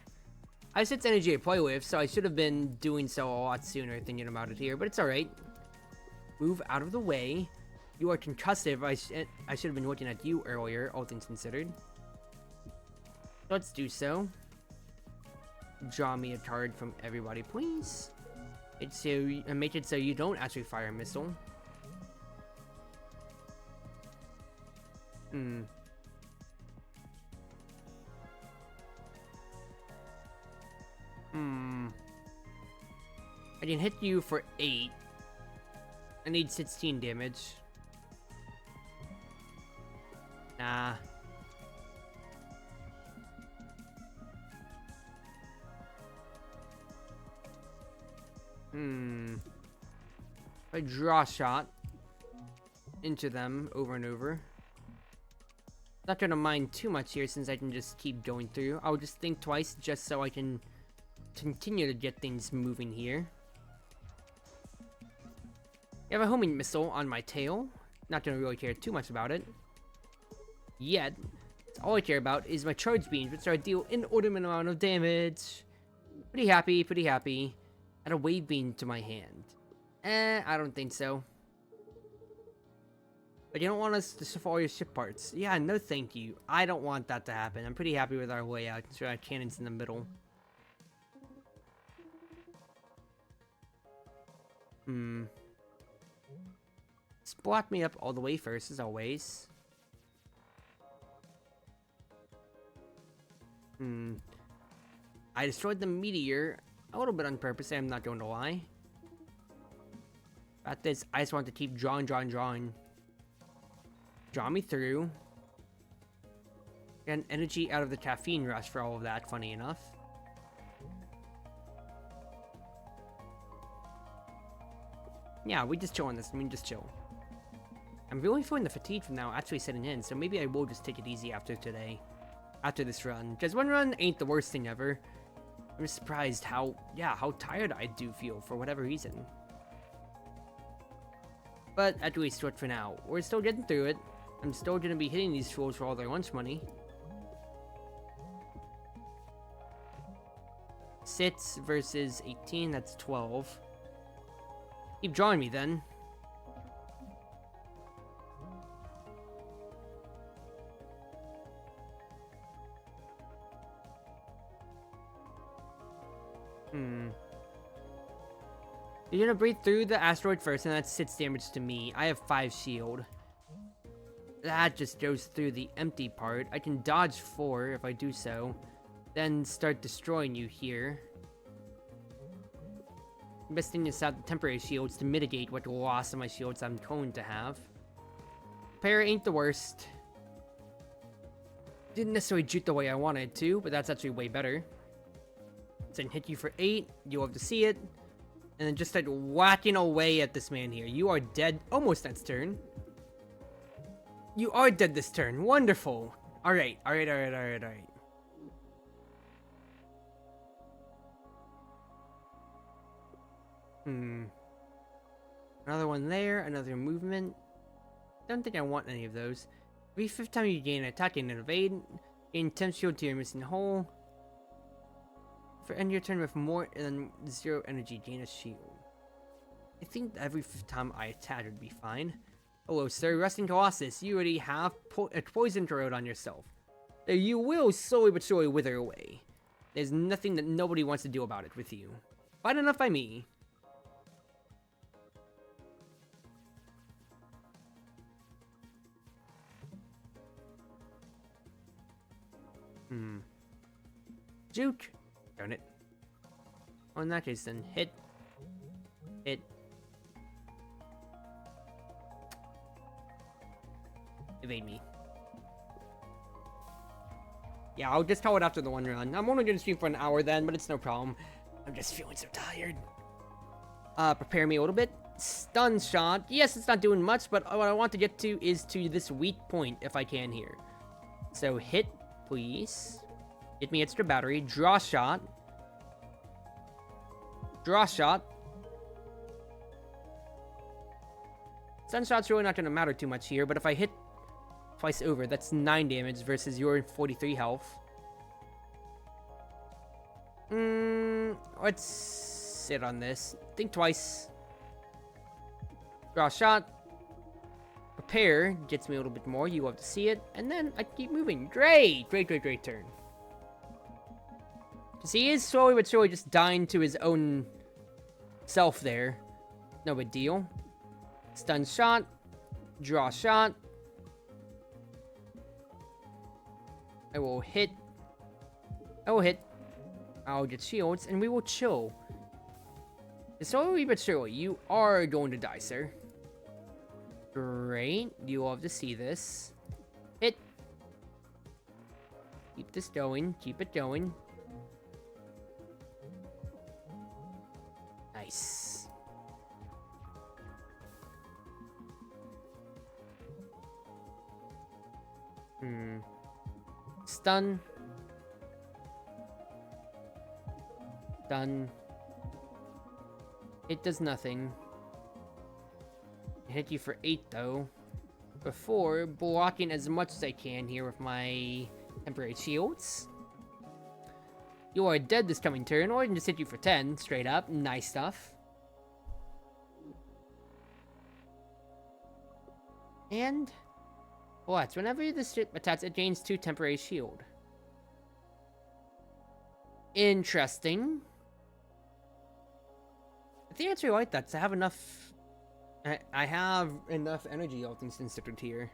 I have 6 energy to play with, so I should have been doing so a lot sooner thinking about it here, but it's alright. Move out of the way. You are concussive. I should have been looking at you earlier, all things considered. Let's do so. Draw me a card from everybody, please. Make it so you don't actually fire a missile. I can hit you for 8. I need 16 damage. Nah. If I draw a shot into them over and over. Not gonna mind too much here since I can just keep going through. I'll just think twice just so I can continue to get things moving here. I have a homing missile on my tail. Not gonna really care too much about it. Yet, all I care about is my charge beams, which are deal inordinate amount of damage. Pretty happy, pretty happy. Add a wave beam to my hand. I don't think so. But you don't want us to stuff all your ship parts. Yeah, no thank you. I don't want that to happen. I'm pretty happy with our layout. So our cannons in the middle. Let's block me up all the way first, as always. I destroyed the meteor a little bit on purpose, I'm not going to lie. At this, I just want to keep drawing. Draw me through. Get energy out of the caffeine rush for all of that, funny enough. Yeah, we just chill on this. I mean, just chill. I'm really feeling the fatigue from now actually setting in, so maybe I will just take it easy after today. After this run. Because one run ain't the worst thing ever. I'm just surprised how tired I do feel for whatever reason. But at least for now. We're still getting through it. I'm still gonna be hitting these fools for all their lunch money. 6 versus 18, that's 12. Keep drawing me then. You're gonna breathe through the asteroid first, and that's 6 damage to me. I have 5 shield. That just goes through the empty part. I can dodge 4 if I do so. Then start destroying you here. Best thing is to have the temporary shields to mitigate what loss of my shields I'm going to have. Pair ain't the worst. Didn't necessarily shoot the way I wanted to, but that's actually way better. So I can hit you for 8. You'll have to see it. And then just start whacking away at this man here. You are dead almost next turn. You are dead this turn. Wonderful. Alright. Another one there. Another movement. Don't think I want any of those. Every 5th time you gain an attack and evade, gain 10 shield to your missing hole. For end your turn with more than 0 energy, gain a shield. I think every 5th time I attack would be fine. Hello, sir. Rusting Colossus, you already have a poison corrode on yourself. So you will slowly but surely wither away. There's nothing that nobody wants to do about it with you. Fine enough by me. Juke. Darn it. Oh, in that case then, hit. Evade me. Yeah, I'll just call it after the one run. I'm only gonna stream for an hour then, but it's no problem. I'm just feeling so tired. Prepare me a little bit. Stun shot. Yes, it's not doing much, but what I want to get to is to this weak point, if I can here. So hit, please. Get me extra battery. Draw shot. Draw shot. Stun shot's really not going to matter too much here, but if I hit twice over, that's 9 damage versus your 43 health. Let's sit on this. Think twice. Draw shot. Prepare gets me a little bit more. You have to see it. And then I keep moving. Great turn. Because he is slowly but surely just dying to his own self there. No big deal. Stun shot. Draw shot. I will hit. I'll get shields, and we will chill. Slowly but surely, you are going to die, sir. Great. You love to see this. Hit. Keep this going. Keep it going. Nice. Stun. Stun. It does nothing. I hit you for 8 though. Before blocking as much as I can here with my temporary shields. You are dead this coming turn, or I can just hit you for 10 straight up. Nice stuff. And what? Whenever the ship attacks, it gains 2 temporary shield. Interesting. I think I actually like that, because I have enough... I have enough energy, all things considered here.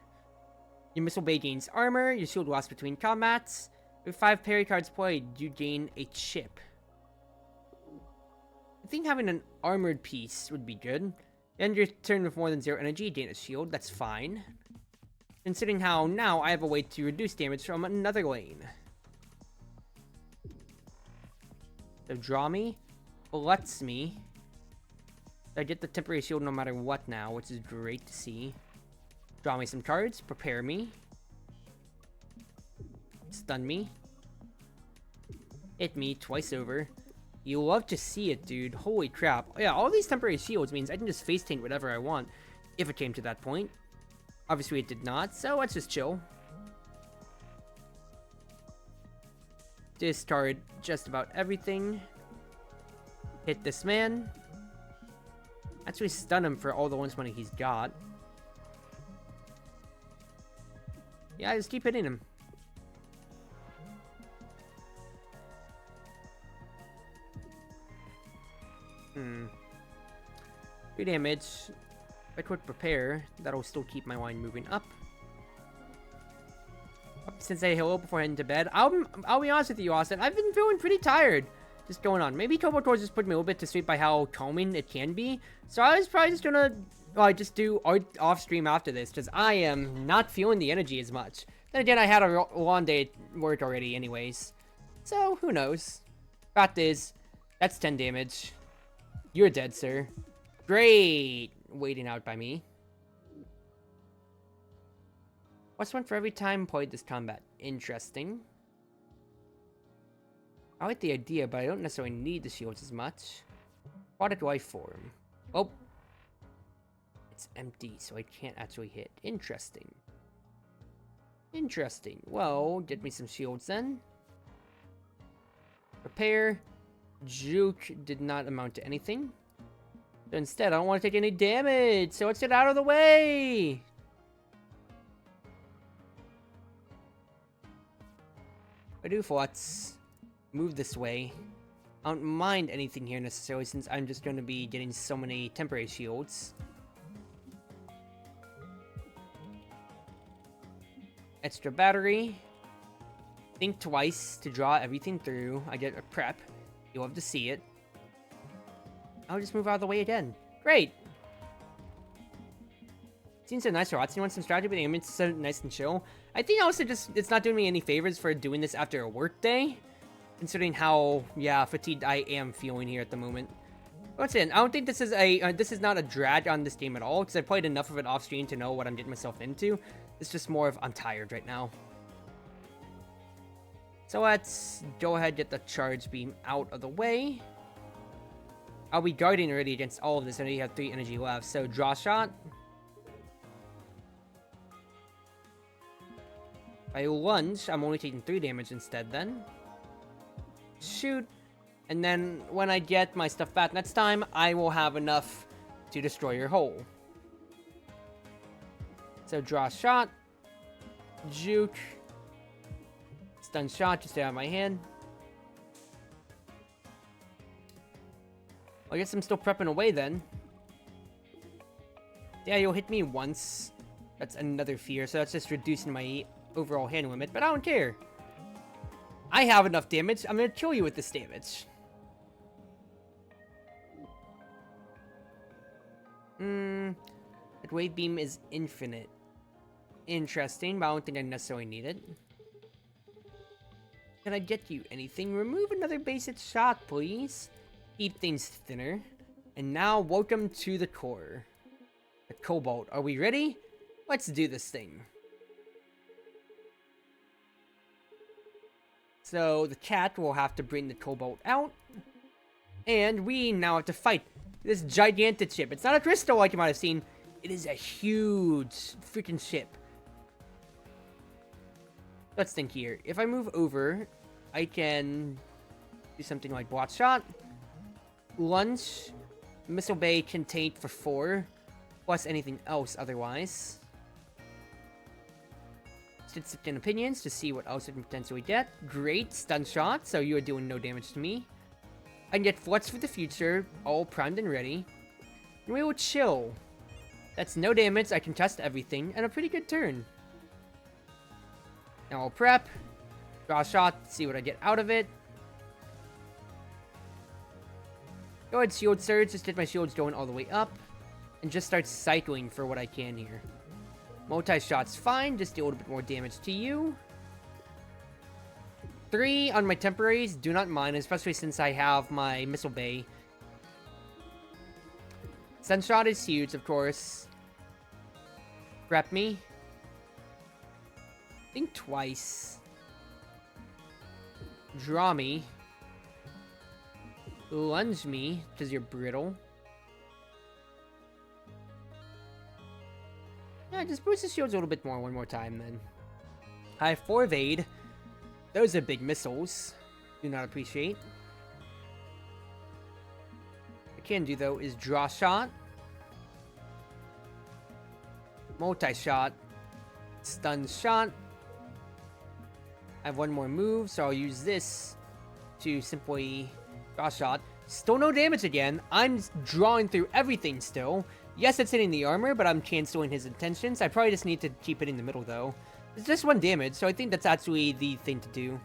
Your missile bay gains armor, your shield lasts between combats. With 5 parry cards played, you gain a chip. I think having an armored piece would be good. End your turn with more than 0 energy, you gain a shield, that's fine. Considering how now I have a way to reduce damage from another lane. So draw me, lets me. I get the temporary shield no matter what now, which is great to see. Draw me some cards, prepare me. Stun me. Hit me twice over. You love to see it, dude. Holy crap. Yeah, all these temporary shields means I can just face taint whatever I want, if it came to that point. Obviously it did not, so let's just chill. Discard just about everything. Hit this man. Actually stun him for all the ones money he's got. Yeah, just keep hitting him. Three damage. If I could prepare, that'll still keep my line moving up. Since I hello before heading to bed, I'll be honest with you, Austin. I've been feeling pretty tired. Just going on. Maybe Cobalt just put me a little bit to sleep by how calming it can be. So I was probably just gonna just do art off stream after this, because I am not feeling the energy as much. Then again, I had a long day at work already anyways. So who knows? Fact is, that's 10 damage. You're dead, sir. Great. Waiting out by me. What's one for every time played this combat? Interesting. I like the idea, but I don't necessarily need the shields as much. Product life form. Oh. It's empty, so I can't actually hit. Interesting. Interesting. Well, get me some shields then. Prepare. Juke did not amount to anything. So instead, I don't want to take any damage, so let's get out of the way! I do let's move this way. I don't mind anything here necessarily, since I'm just going to be getting so many temporary shields. Extra battery. Think twice to draw everything through. I get a prep. You'll love to see it. I'll just move out of the way again. Great! Seems so nice for Watson. You want some strategy, but the image is so nice and chill. I think also just, it's not doing me any favors for doing this after a work day. Considering how, yeah, fatigued I am feeling here at the moment. Once again, I don't think this is this is not a drag on this game at all, because I played enough of it off stream to know what I'm getting myself into. It's just more of, I'm tired right now. So let's go ahead and get the charge beam out of the way. I'll be guarding already against all of this. I only have 3 energy left, so draw shot. If I lunge, I'm only taking 3 damage instead then. Shoot. And then when I get my stuff back next time, I will have enough to destroy your hull. So draw shot. Juke. Stun shot, just stay out of my hand. I guess I'm still prepping away then. Yeah, you'll hit me once. That's another fear, so that's just reducing my overall hand limit, but I don't care. I have enough damage. I'm gonna kill you with this damage. That wave beam is infinite. Interesting, but I don't think I necessarily need it. Can I get you anything? Remove another basic shot, please. Keep things thinner. And now, welcome to the core. The Cobalt. Are we ready? Let's do this thing. So, the cat will have to bring the Cobalt out. And we now have to fight this gigantic ship. It's not a crystal like you might have seen. It is a huge freaking ship. Let's think here. If I move over, I can do something like block shot, lunge, missile bay contained for 4, plus anything else otherwise. Instant opinions to see what else I can potentially get. Great, stun shot, so you are doing no damage to me. I can get Flux for the future, all primed and ready. And we will chill. That's no damage, I can test everything, and a pretty good turn. Now I'll prep, draw a shot, see what I get out of it. Go ahead, shield surge, just get my shields going all the way up. And just start cycling for what I can here. Multi-shot's fine, just do a little bit more damage to you. 3 on my temporaries, do not mind, especially since I have my missile bay. Stun shot is huge, of course. Prep me. Think twice. Draw me. Lunge me, because you're brittle. Yeah, just boost the shields a little bit more one more time then. I have 4 evade. Those are big missiles. Do not appreciate. What I can do though is draw shot. Multi-shot. Stun shot. I have one more move, so I'll use this to simply draw shot. Still no damage again. I'm drawing through everything still. Yes, it's hitting the armor, but I'm canceling his intentions. I probably just need to keep it in the middle, though. It's just 1 damage, so I think that's actually the thing to do.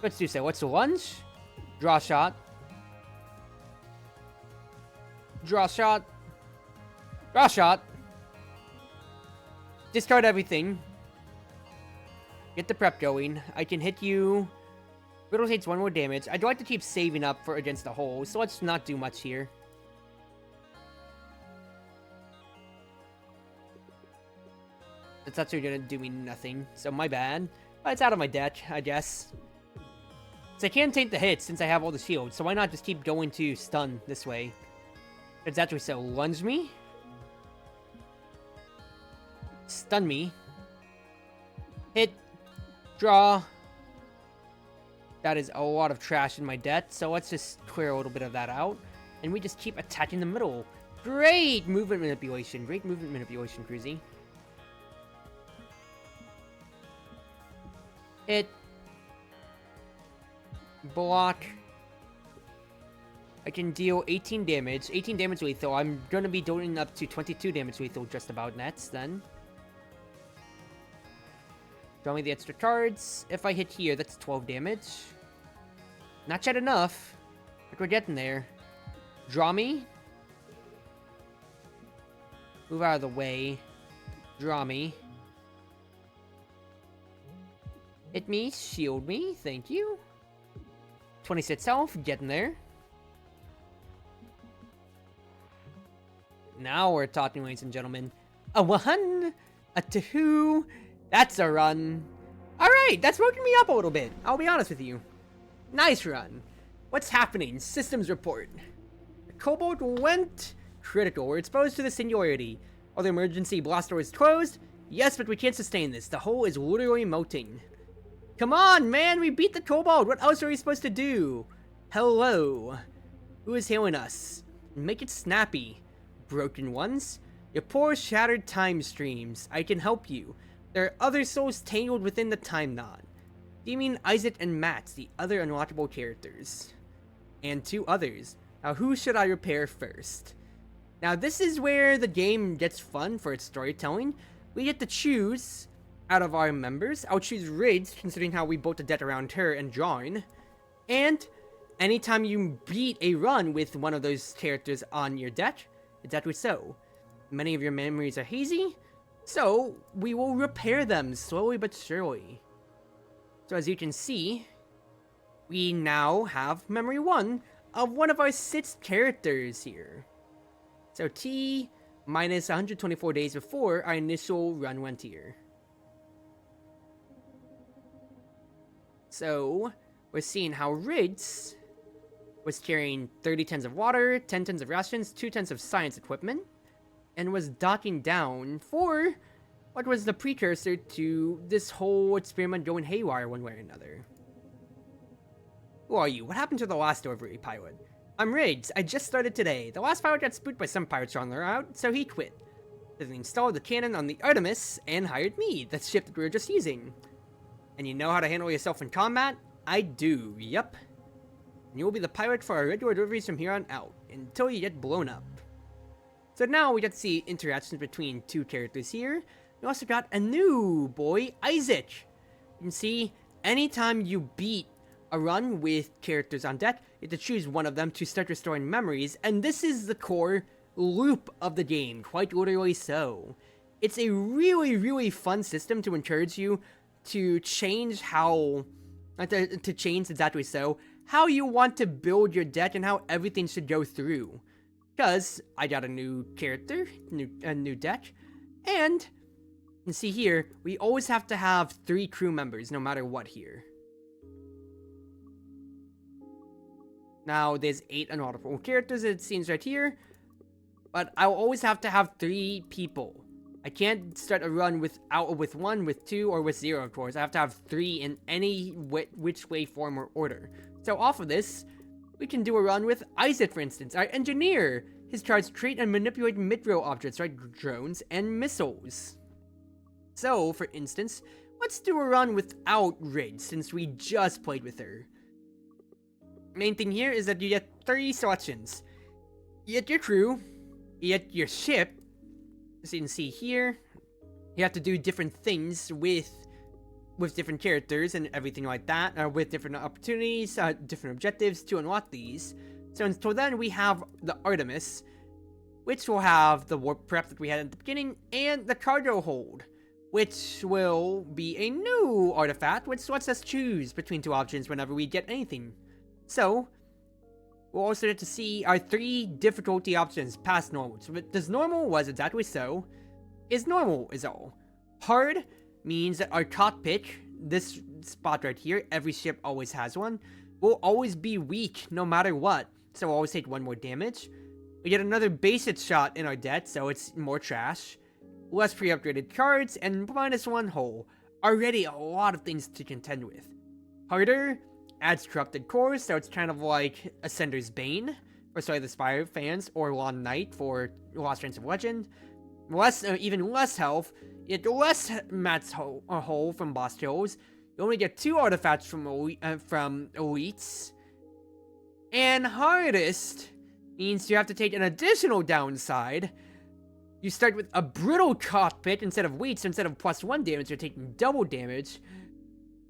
Let's do so. What's the lunge? Draw shot. Draw shot. Draw shot. Discard everything. Get the prep going. I can hit you. Riddle takes 1 more damage. I'd like to keep saving up for against the hole, so let's not do much here. It's actually gonna do me nothing, so my bad. But it's out of my deck, I guess. So I can take the hits since I have all the shields, so why not just keep going to stun this way? It's actually so lunge me. Stun me. Hit. Draw. That is a lot of trash in my deck, so let's just clear a little bit of that out. And we just keep attacking the middle. Great movement manipulation. Great movement manipulation, Cruzy. Hit. Block. I can deal 18 damage. 18 damage lethal. I'm going to be doing up to 22 damage lethal just about next then. Draw me the extra cards. If I hit here, that's 12 damage. Not yet enough, but we're getting there. Draw me. Move out of the way. Draw me. Hit me, shield me, thank you. 26 health, getting there. Now we're talking, ladies and gentlemen. A 1, a 2, that's a run. Alright, that's woken me up a little bit, I'll be honest with you. Nice run. What's happening? Systems report. The Cobalt went critical. We're exposed to the singularity. Are the emergency blast doors closed? Yes, but we can't sustain this. The hole is literally melting. Come on, man! We beat the Cobalt! What else are we supposed to do? Hello. Who is healing us? Make it snappy. Broken ones? Your poor shattered time streams. I can help you. There are other souls tangled within the time knot. Do you mean Isaac and Matt, the other unlockable characters? And 2 others. Now, who should I repair first? Now, this is where the game gets fun for its storytelling. We get to choose out of our members. I'll choose Ridge, considering how we built a deck around her and drawing. And anytime you beat a run with one of those characters on your deck, exactly so. Many of your memories are hazy, so we will repair them slowly but surely. So as you can see, we now have memory 1 of one of our 6 characters here. So T minus 124 days before our initial run went here. So we're seeing how Riggs was carrying 30 tons of water, 10 tons of rations, 2 tons of science equipment, and was docking down for what was the precursor to this whole experiment going haywire one way or another. Who are you? What happened to the last delivery pilot? I'm Riggs. I just started today. The last pilot got spooked by some pirates on the route, so he quit. Then he installed the cannon on the Artemis and hired me, the ship that we were just using. And you know how to handle yourself in combat? I do, yup. And you will be the pilot for our regular deliveries from here on out, until you get blown up. So now we get to see interactions between 2 characters here. We also got a new boy, Isaac. You can see, anytime you beat a run with characters on deck, you have to choose one of them to start restoring memories, and this is the core loop of the game, quite literally so. It's a really fun system to encourage you to change how, to change exactly so, how you want to build your deck and how everything should go through. Because I got a new character, a new deck, and you can see here, we always have to have 3 crew members no matter what here. Now, there's 8 unaudible characters, it seems right here, but I'll always have to have 3 people. I can't start a run with 1, with 2, or with 0, of course. I have to have 3 in any which way, form, or order. So off of this, we can do a run with Isaac, for instance, our engineer. His charts create and manipulate mid-rail objects like drones and missiles. So, for instance, let's do a run without Ridge, since we just played with her. Main thing here is that you get 3 selections. You get your crew, you get your ship. As you can see here, you have to do different things with different characters and everything like that, with different opportunities, different objectives to unlock these. So until then, we have the Artemis, which will have the warp prep that we had at the beginning, and the cargo hold, which will be a new artifact, which lets us choose between 2 options whenever we get anything. So, we'll also get to see our 3 difficulty options past normal. So, does normal was exactly so. Is normal is all. Hard means that our cockpit, this spot right here, every ship always has one, will always be weak no matter what. So, we'll always take 1 more damage. We get another basic shot in our deck, so it's more trash. Less pre-upgraded cards, and -1 hull. Already a lot of things to contend with. Harder adds corrupted cores, so it's kind of like Ascender's Bane for Slay the Spire fans, or Long Night for Lost Chance of Legend. Even less health, you get less mats hull from boss kills. You only get 2 artifacts from elites. And hardest means you have to take an additional downside. You start with a brittle cockpit instead of weak, so instead of +1 damage, you're taking double damage.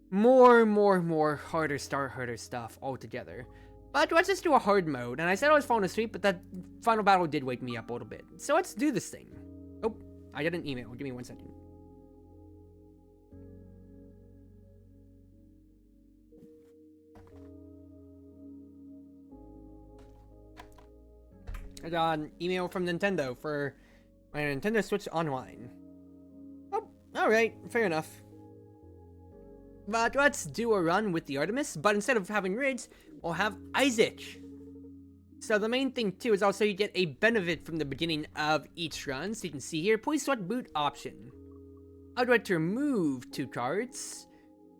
More harder stuff altogether. But let's just do a hard mode. And I said I was falling asleep, but that final battle did wake me up a little bit. So let's do this thing. Oh, I got an email. Give me 1 second. I got an email from Nintendo for my Nintendo Switch Online. Oh, alright, fair enough. But let's do a run with the Artemis, but instead of having Ridge, we'll have Isaac. So the main thing too is also you get a benefit from the beginning of each run. So you can see here, please select boot option. I'd like to remove 2 cards,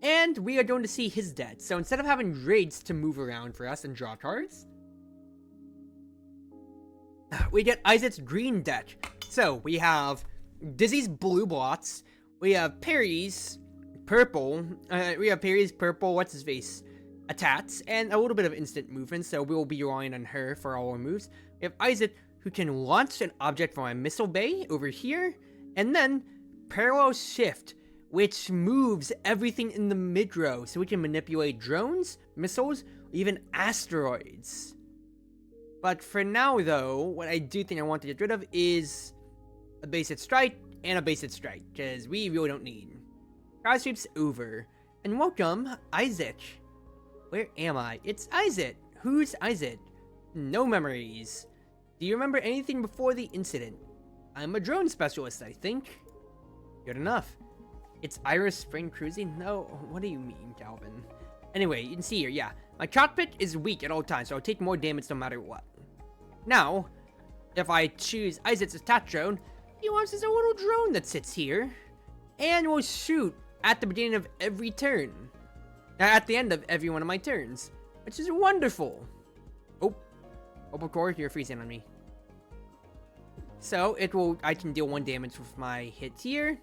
and we are going to see his deck. So instead of having Ridge to move around for us and draw cards, we get Isaac's green deck. So we have Dizzy's blue blots, we have Perry's purple, what's his face? attacks and a little bit of instant movement, so we'll be relying on her for all our moves. We have Isaac, who can launch an object from my missile bay over here, and then parallel shift, which moves everything in the mid-row, so we can manipulate drones, missiles, or even asteroids. But for now, though, what I do think I want to get rid of is a basic strike and a basic strike, because we really don't need. Cruz Ship's over. And welcome, Isaac. Where am I? It's Isaac. Who's Isaac? No memories. Do you remember anything before the incident? I'm a drone specialist, I think. Good enough. It's Iris Spring Cruising? No, what do you mean, Calvin? Anyway, you can see here, yeah. My cockpit is weak at all times, so I'll take more damage no matter what. Now, if I choose Isaac's attack drone, he wants a little drone that sits here and will shoot at the beginning of every turn. At the end of every one of my turns, which is wonderful. Oh, Opal Core, you're freezing on me. So I can deal 1 damage with my hit here.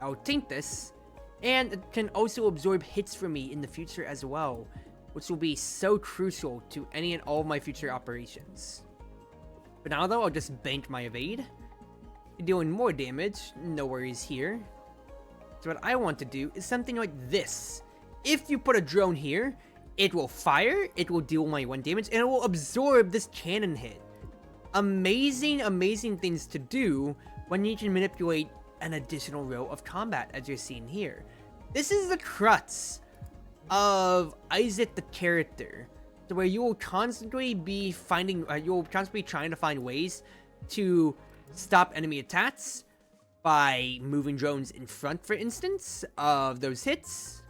I'll taint this, and it can also absorb hits from me in the future as well, which will be so crucial to any and all of my future operations. But now though, I'll just bank my evade. Dealing more damage, no worries here. So what I want to do is something like this. If you put a drone here, it will fire, it will deal my 1 damage, and it will absorb this cannon hit. Amazing, amazing things to do when you can manipulate an additional row of combat, as you're seeing here. This is the crux of Isaac the character, so where you will constantly be trying to find ways to stop enemy attacks by moving drones in front, for instance, of those hits.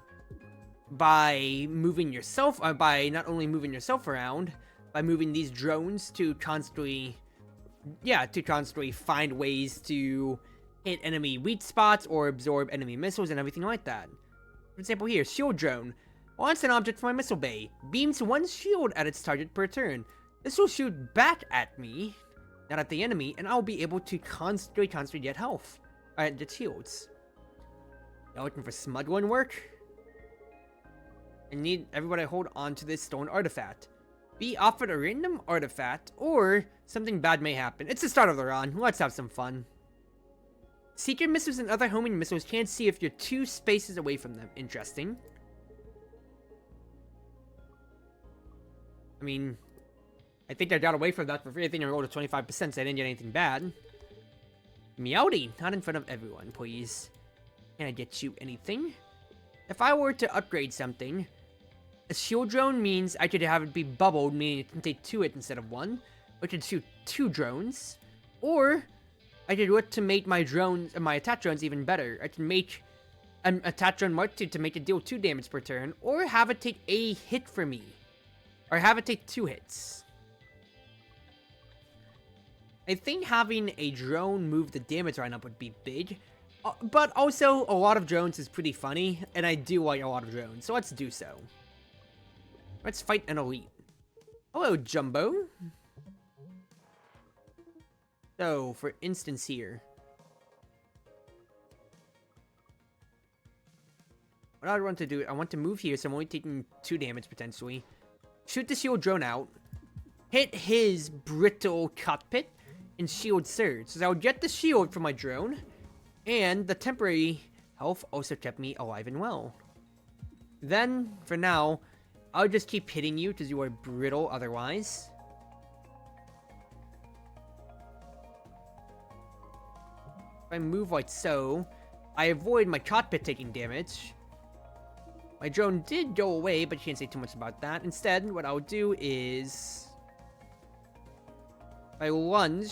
By moving yourself, by not only moving yourself around, by moving these drones to constantly find ways to hit enemy weak spots or absorb enemy missiles and everything like that. For example here, shield drone. Launch an object from my missile bay. Beams 1 shield at its target per turn. This will shoot back at me, not at the enemy, and I'll be able to constantly get health. Get shields. Now looking for smuggling work? I need everybody to hold on to this stolen artifact. Be offered a random artifact, or something bad may happen. It's the start of the run. Let's have some fun. Secret missiles and other homing missiles can't see if you're 2 spaces away from them. Interesting. I mean, I think I got away from that for free. I think I rolled a 25%, so I didn't get anything bad. Meowdy, not in front of everyone, please. Can I get you anything? If I were to upgrade something, a shield drone means I could have it be bubbled, meaning it can take 2 hits instead of 1. I could shoot 2 drones. Or I could look to make my attack drones even better. I can make an attack drone Mark 2 to make it deal 2 damage per turn, or have it take a hit for me. Or have it take 2 hits. I think having a drone move the damage lineup would be big. But also, a lot of drones is pretty funny, and I do like a lot of drones, so let's do so. Let's fight an elite. Hello, Jumbo. So, for instance here. What I want to do, I want to move here, so I'm only taking 2 damage, potentially. Shoot the shield drone out. Hit his brittle cockpit, and shield surge. So I'll get the shield from my drone. And the temporary health also kept me alive and well. Then, for now, I'll just keep hitting you because you are brittle otherwise. If I move like so, I avoid my cockpit taking damage. My drone did go away, but you can't say too much about that. Instead, what I'll do is... if I lunge,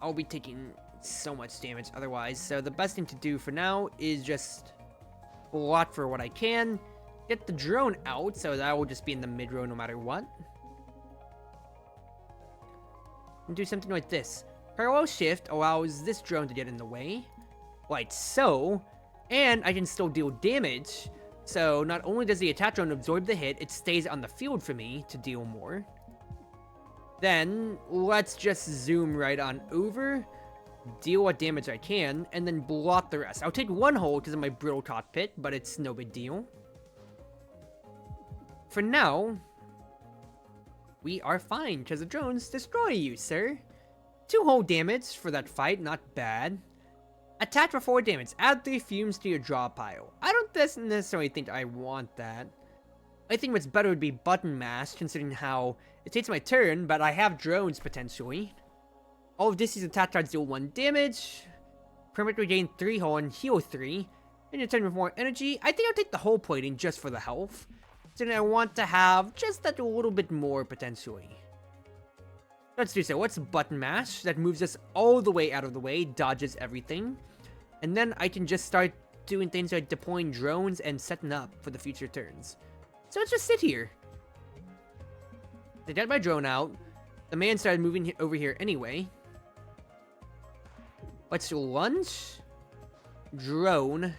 I'll be taking so much damage otherwise, so the best thing to do for now is just block for what I can, get the drone out, so that will just be in the mid-row no matter what, and do something like this. Parallel shift allows this drone to get in the way, like so, and I can still deal damage, so not only does the attack drone absorb the hit, it stays on the field for me to deal more. Then, let's just zoom right on over, deal what damage I can, and then block the rest. I'll take 1 hole because of my brittle cockpit, but it's no big deal. for now, we are fine, because the drones destroy you, sir. 2 whole damage for that fight, not bad. Attack for 4 damage. Add 3 fumes to your draw pile. I don't necessarily think I want that. I think what's better would be button mash, considering how it takes my turn, but I have drones potentially. All of this is attack cards deal 1 damage. Permit regain 3 hull and heal 3. And you turn with more energy. I think I'll take the hull plating just for the health. So I want to have just that a little bit more potentially. Let's do so. What's button mash? That moves us all the way out of the way, dodges everything. And then I can just start doing things like deploying drones and setting up for the future turns. So let's just sit here. I got my drone out. The man started moving over here anyway. Let's lunge. Drone.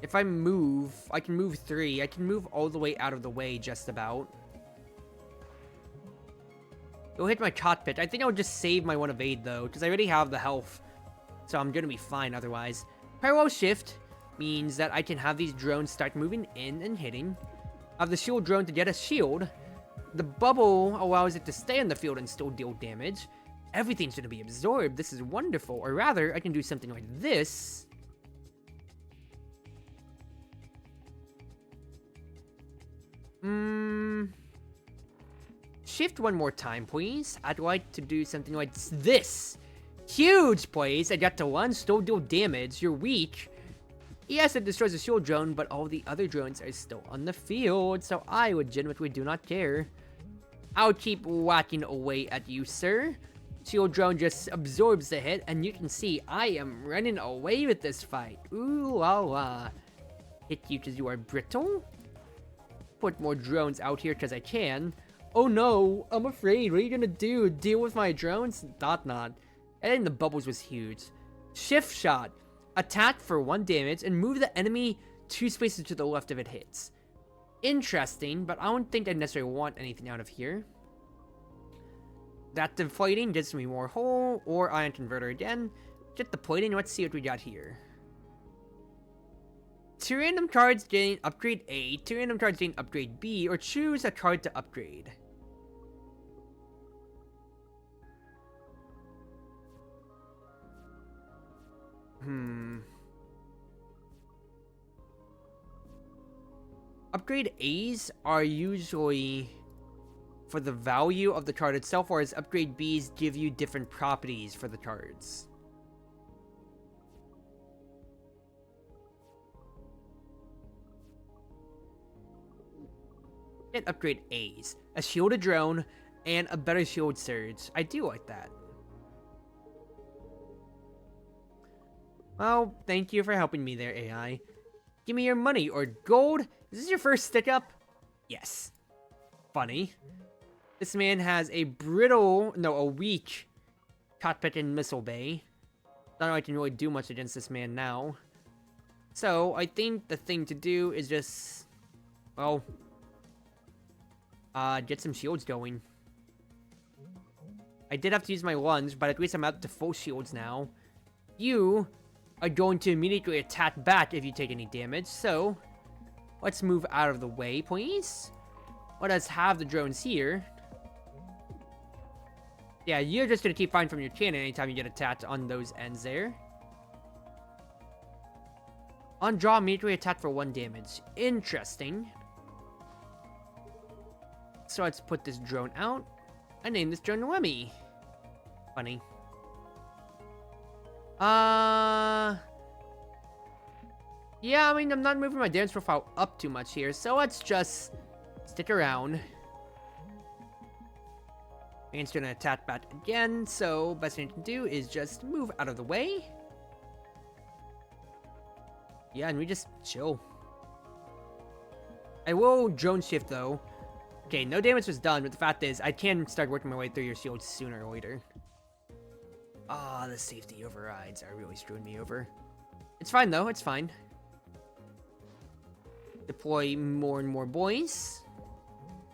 If I move, I can move 3. I can move all the way out of the way, just about. It'll hit my cockpit. I think I'll just save my 1 evade, though, because I already have the health. So I'm going to be fine otherwise. Parallel shift means that I can have these drones start moving in and hitting. I have the shield drone to get a shield. The bubble allows it to stay on the field and still deal damage. Everything's going to be absorbed. This is wonderful. Or rather, I can do something like this. Shift 1 more time, please. I'd like to do something like this. Huge, please. I got to 1, still deal damage. You're weak. Yes, it destroys the shield drone, but all the other drones are still on the field, so I legitimately do not care. I'll keep whacking away at you, sir. Shield drone just absorbs the hit, and you can see I am running away with this fight. Ooh la la. Hit you because you are brittle. Put more drones out here because I can. Oh no, I'm afraid. What are you gonna do? Deal with my drones? Not. And then the bubbles was huge. Shift shot. Attack for 1 damage and move the enemy 2 spaces to the left if it hits. Interesting, but I don't think I necessarily want anything out of here. That deflating gets me more hull or ion converter again. Get the plating. Let's see what we got here. 2 random cards gain upgrade A, 2 random cards gain upgrade B, or choose a card to upgrade. Upgrade A's are usually for the value of the card itself, whereas upgrade B's give you different properties for the cards. Get upgrade A's. A shielded drone and a better shield surge. I do like that. Well, thank you for helping me there, AI. Give me your money or gold. Is this your first stick up? Yes. Funny. This man has a weak cockpit and missile bay. Not like I can really do much against this man now. So, I think the thing to do is just, well, get some shields going. I did have to use my lunge, but at least I'm up to full shields now. You are going to immediately attack back if you take any damage, so let's move out of the way, please. Let us have the drones here. Yeah, you're just gonna keep firing from your cannon anytime you get attacked on those ends there. On draw, immediately attack for 1 damage. Interesting. So let's put this drone out. I named this drone Lemmy. Funny. Yeah, I mean, I'm not moving my damage profile up too much here, so let's just stick around. Man's gonna attack back again, so best thing to do is just move out of the way. Yeah, and we just chill. I will drone shift, though. Okay, no damage was done, but the fact is, I can start working my way through your shields sooner or later. Ah, the safety overrides are really screwing me over. It's fine, though. It's fine. Deploy more and more boys.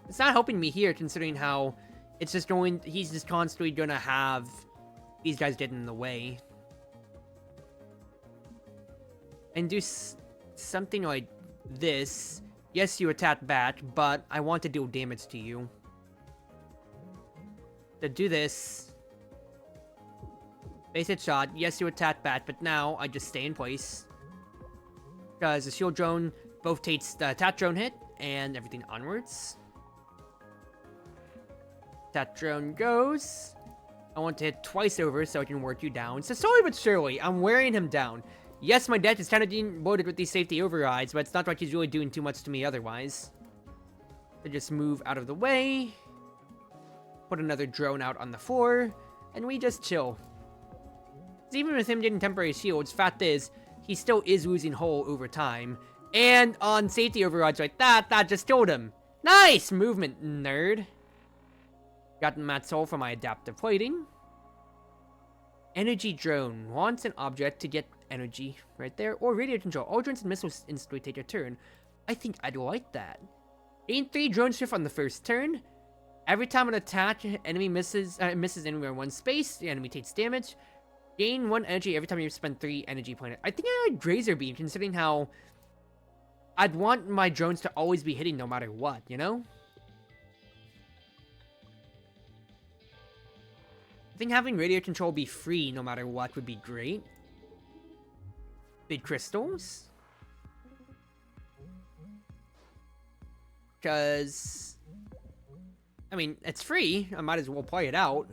It's not helping me here, considering how it's just going... He's just constantly gonna have these guys getting in the way. and do something like this. Yes, you attack back, but I want to deal damage to you. To do this, basic shot. Yes, you attack back, but now I just stay in place. Because the shield drone both takes the attack drone hit and everything onwards. Attack drone goes. I want to hit twice over so I can work you down. So slowly but surely, I'm wearing him down. Yes, my deck is kind of being loaded with these safety overrides, but it's not like he's really doing too much to me otherwise. So just move out of the way. Put another drone out on the floor. And we just chill. Even with him getting temporary shields, fact is, he still is losing hull over time. And on safety overrides like that, that just killed him. Nice movement, nerd. Got Matt's hull for my adaptive plating. Energy drone. Wants an object to get energy right there. Or radio control. All drones and missiles instantly take a turn. I think I'd like that. Gain 3 drone shift on the first turn. Every time an attack enemy misses anywhere in one space, the enemy takes damage. Gain 1 energy every time you spend 3 energy planet. I think I like Razor Beam, considering how I'd want my drones to always be hitting no matter what, you know? I think having radio control be free no matter what would be great. Big crystals. Because, I mean, it's free. I might as well play it out.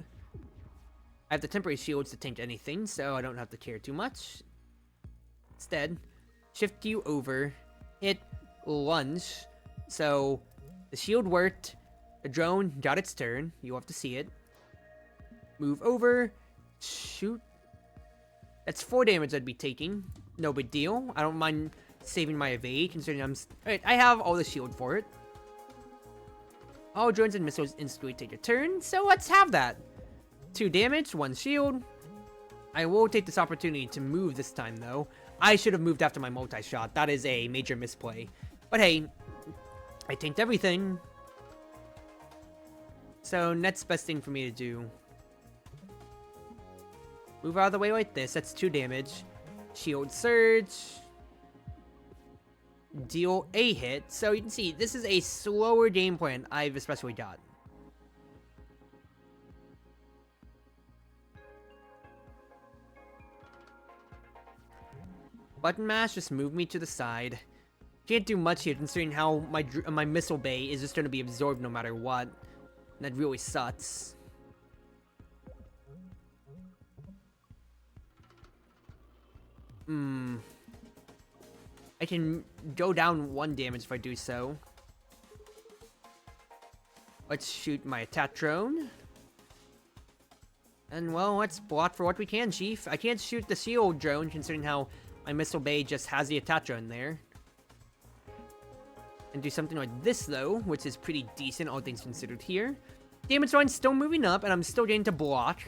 I have the temporary shields to tank anything, so I don't have to care too much. Instead, shift you over, hit lunge. So, the shield worked, the drone got its turn, you'll have to see it. Move over, shoot. That's 4 damage I'd be taking, no big deal. I don't mind saving my evade, considering alright, I have all the shield for it. All drones and missiles instantly take a turn, so let's have that. 2 damage, 1 shield. I will take this opportunity to move this time, though. I should have moved after my multi-shot. That is a major misplay. But hey, I tanked everything. So, next best thing for me to do. Move out of the way like this. That's 2 damage. Shield surge. Deal a hit. So, you can see, this is a slower game plan I've especially got. Button mash just moved me to the side. Can't do much here considering how my missile bay is just going to be absorbed no matter what. And that really sucks. I can go down 1 damage if I do so. Let's shoot my attack drone. And well, let's block for what we can, Chief. I can't shoot the shield drone considering how my missile bay just has the attack drone there. And do something like this, though, which is pretty decent, all things considered here. Damage line's still moving up, and I'm still getting to block.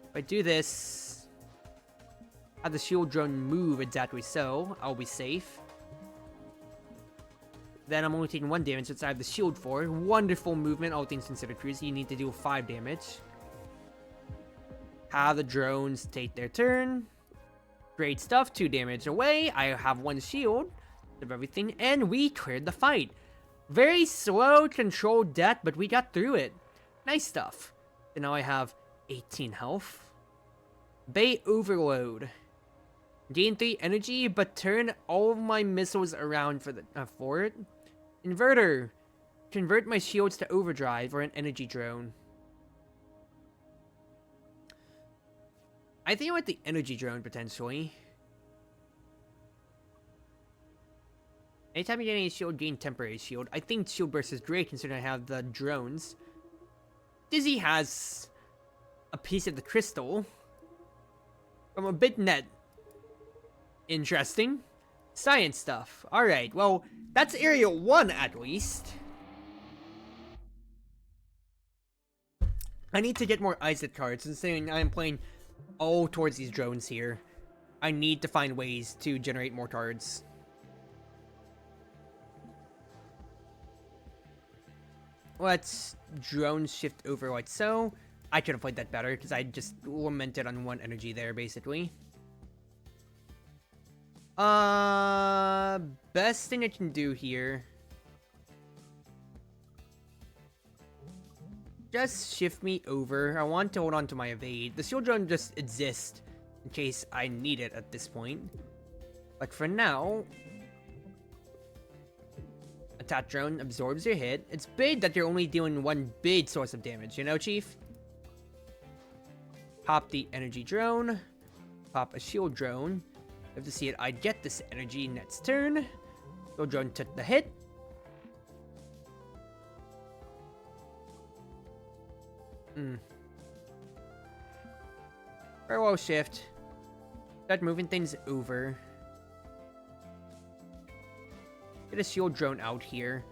If I do this, have the shield drone move exactly so, I'll be safe. Then I'm only taking 1 damage since I have the shield for. Wonderful movement, all things considered, Cruz. You need to do 5 damage. Have the drones take their turn. Great stuff, 2 damage away. I have 1 shield of everything, and we cleared the fight. Very slow, controlled death, but we got through it. Nice stuff. And now I have 18 health. Bay overload. Gain 3 energy, but turn all of my missiles around for it. Inverter. Convert my shields to overdrive or an energy drone. I think I want the energy drone, potentially. Anytime you get any shield, gain temporary shield. I think shield burst is great considering I have the drones. Dizzy has a piece of the crystal from a bit net. Interesting. Science stuff. Alright, well, that's Area 1 at least. I need to get more Isaac cards, considering I'm playing all towards these drones here. I need to find ways to generate more cards. Let's drone shift over like so. I should have played that better, because I just lamented on one energy there, basically. Best thing I can do here. Just shift me over. I want to hold on to my evade. The shield drone just exists in case I need it at this point. But for now, attack drone absorbs your hit. It's big that you're only dealing one big source of damage, you know, Chief? Pop the energy drone. Pop a shield drone. Have to see it. I get this energy next turn. Shield drone took the hit. Parallel shift. Start moving things over. Get a shield drone out here.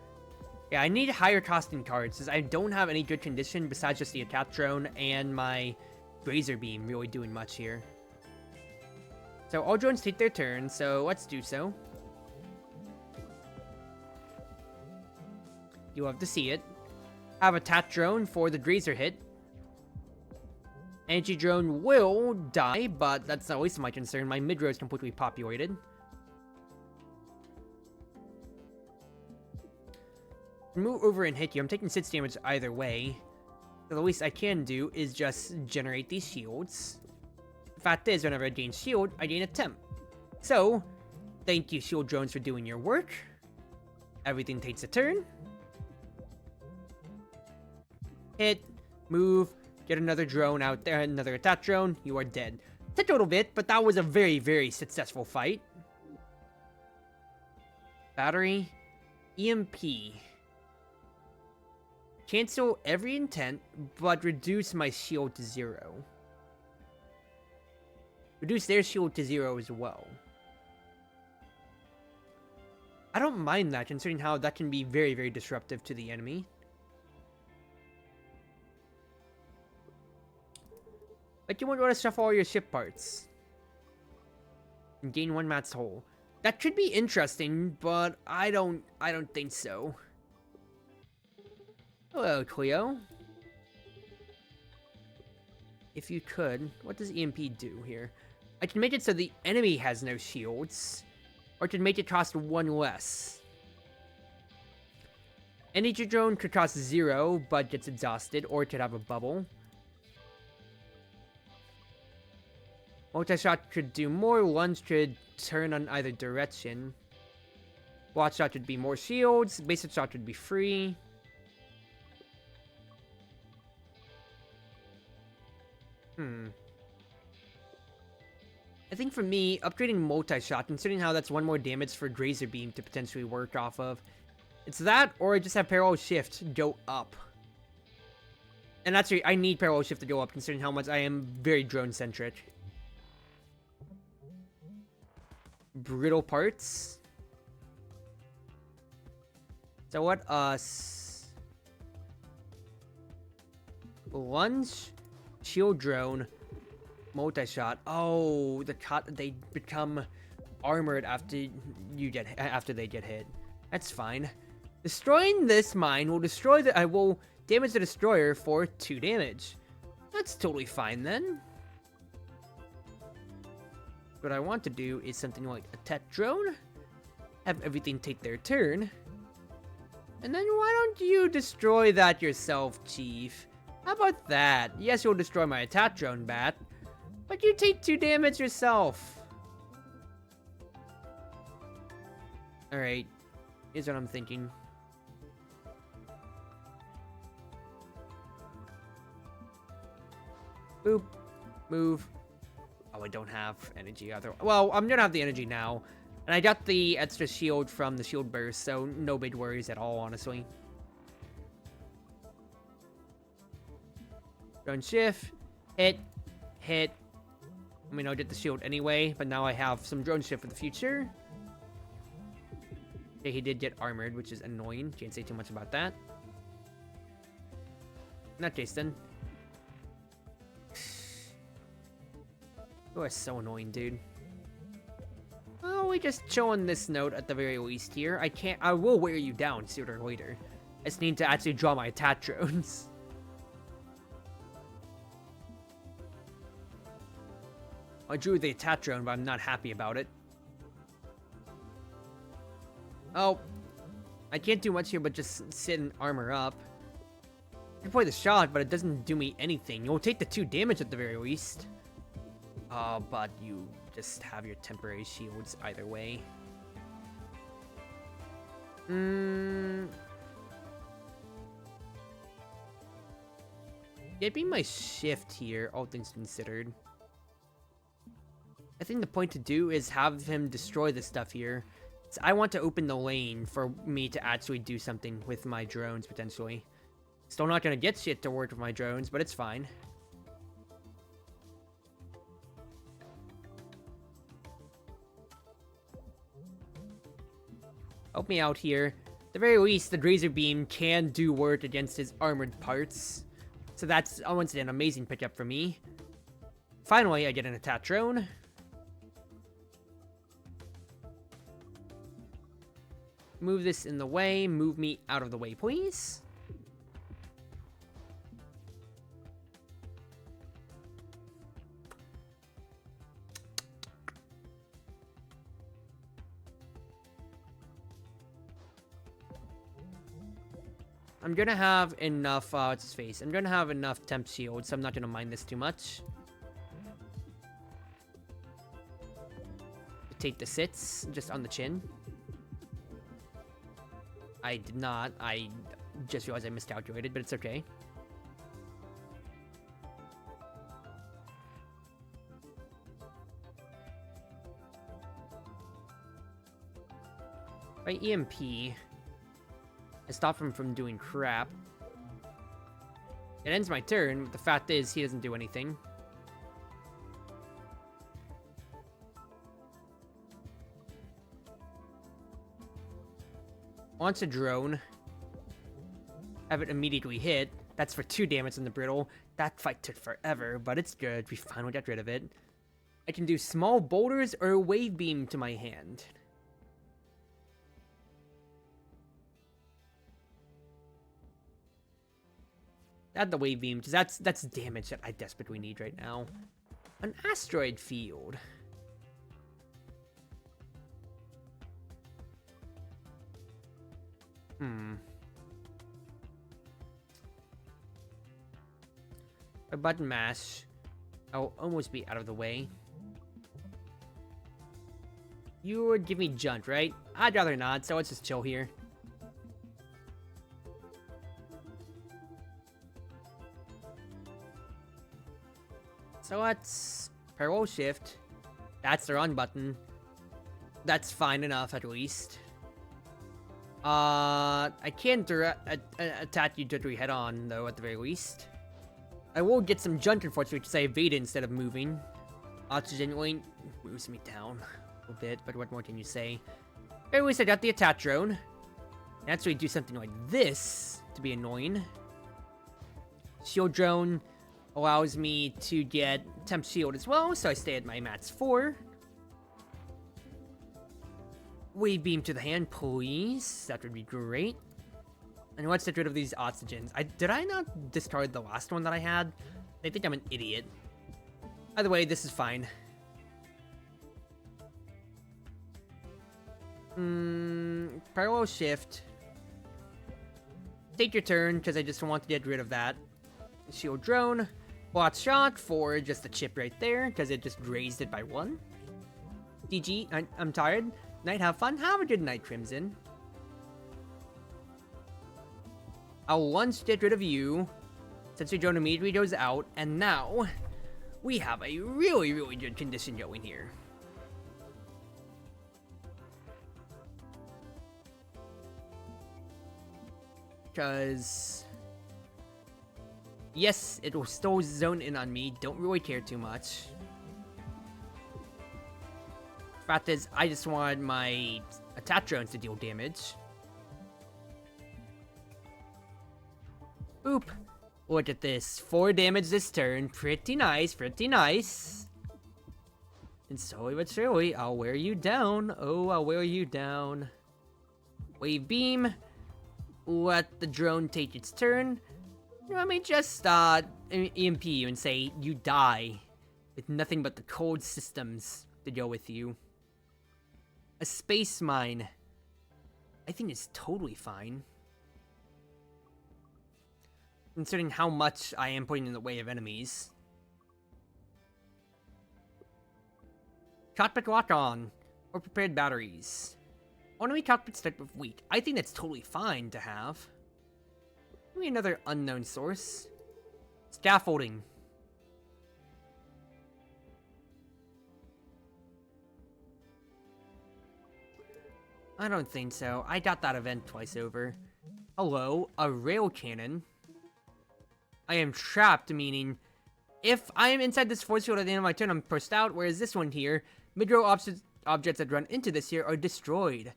Yeah, I need higher costing cards, since I don't have any good condition besides just the attack drone and my Razor Beam really doing much here. So all drones take their turn, so let's do so. You'll have to see it. Have attack drone for the Grazer hit. Energy drone will die, but that's not least of my concern. My mid-row is completely populated. Move over and hit you. I'm taking 6 damage either way. So the least I can do is just generate these shields. The fact is, whenever I gain shield, I gain a temp. So, thank you shield drones for doing your work. Everything takes a turn. Hit, move, get another drone out there, another attack drone, you are dead. Took a little bit, but that was a very, very successful fight. Battery, EMP. Cancel every intent, but reduce my shield to 0. Reduce their shield to 0 as well. I don't mind that, considering how that can be very, very disruptive to the enemy. Like, you want to shuffle all your ship parts. And gain 1 mat's hole. That could be interesting, but I don't think so. Hello, Cleo. If you could, what does EMP do here? I can make it so the enemy has no shields, or I can make it cost 1 less. Energy drone could cost 0, but gets exhausted, or it could have a bubble. Multi-shot could do more, lunge could turn on either direction. Watch shot could be more shields, basic shot could be free. I think for me, upgrading multi-shot, considering how that's 1 more damage for Razor Beam to potentially work off of. It's that, or I just have Parallel Shift go up. And actually, I need Parallel Shift to go up, considering how much I am very drone-centric. Brittle parts. So what us... Lunge, shield drone, multi-shot. Oh, they become armored after they get hit. That's fine. Destroying this mine will destroy I will damage the destroyer for 2 damage. That's totally fine then. What I want to do is something like attack drone, have everything take their turn, and then why don't you destroy that yourself, Chief? How about that? Yes, you'll destroy my attack drone, Bat, but you take 2 damage yourself. Alright, here's what I'm thinking. Boop, move. Oh, I don't have energy either. Well, I'm gonna have the energy now. And I got the extra shield from the shield burst, so no big worries at all, honestly. Drone shift, hit, hit. I mean, I'll get the shield anyway, but now I have some drone shift for the future. Okay, he did get armored, which is annoying. Can't say too much about that. Not Jason. You are so annoying, dude. Oh, we just chill on this note at the very least here. I will wear you down sooner or later. I just need to actually draw my attack drones. I drew the attack drone, but I'm not happy about it. Oh, I can't do much here but just sit and armor up. I can play the shot, but it doesn't do me anything. You'll take the 2 damage at the very least. But you just have your temporary shields either way. It'd be my shift here, all things considered. I think the point to do is have him destroy this stuff here. So I want to open the lane for me to actually do something with my drones, potentially. Still not gonna get shit to work with my drones, but it's fine. Help me out here. At the very least, the Razor Beam can do work against his armored parts. So that's, once again, an amazing pickup for me. Finally, I get an attack drone. Move this in the way. Move me out of the way, please. I'm gonna have enough, what's his face? I'm gonna have enough temp shield, so I'm not gonna mind this too much. Take the sits, just on the chin. I did not, I just realized I miscalculated, but it's okay. By EMP, I stop him from doing crap. It ends my turn, but the fact is he doesn't do anything. Launch a drone. Have it immediately hit. That's for 2 damage on the brittle. That fight took forever, but it's good. We finally got rid of it. I can do small boulders or a wave beam to my hand. Add the wave beam, because that's damage that I desperately need right now. An asteroid field. A button mash. I'll almost be out of the way. You would give me Junt, right? I'd rather not, so let's just chill here. So let's parallel shift. That's the run button. That's fine enough, at least. I can't attack you directly head on, though, at the very least. I will get some Junt, unfortunately, because I evaded instead of moving. Oxygen link moves me down a little bit, but what more can you say? At least I got the attack drone. Naturally, do something like this to be annoying. Shield drone allows me to get temp shield as well, so I stay at my max 4. Wave beam to the hand, please. That would be great. And let's get rid of these oxygens. Did I not discard the last one that I had? I think I'm an idiot. Either way, this is fine. Parallel shift. Take your turn, because I just want to get rid of that. Shield drone. Blot shot for just the chip right there, because it just raised it by 1. GG, I'm tired. Night, have fun. Have a good night, Crimson. I'll once get rid of you, since your drone immediately goes out, and now we have a really, really good condition going here. Because yes, it will still zone in on me. Don't really care too much. Fact is, I just wanted my attack drones to deal damage. Oop. Look at this. 4 damage this turn. Pretty nice, pretty nice. And slowly but surely, I'll wear you down. Oh, I'll wear you down. Wave beam. Let the drone take its turn. Let me just EMP you and say you die. with nothing but the cold systems to go with you. A space mine, I think it's totally fine, considering how much I am putting in the way of enemies. Cockpit lock on, or prepared batteries. Enemy cockpit type of wheat. I think that's totally fine to have. Maybe another unknown source. Scaffolding. I don't think so. I got that event twice over. Hello, a rail cannon. I am trapped, meaning if I am inside this force field at the end of my turn, I'm pushed out, whereas this one here, mid-row objects that run into this here are destroyed.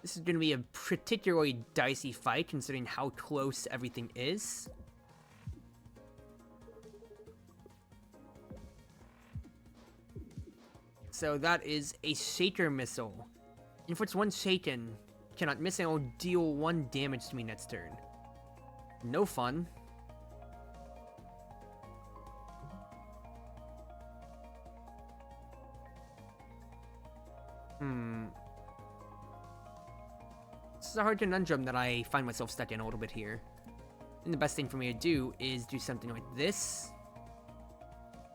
This is going to be a particularly dicey fight, considering how close everything is. So that is a shaker missile. If it's one shaken, cannot miss and will deal 1 damage to me next turn. No fun. This is a hard conundrum that I find myself stuck in a little bit here. And the best thing for me to do is do something like this.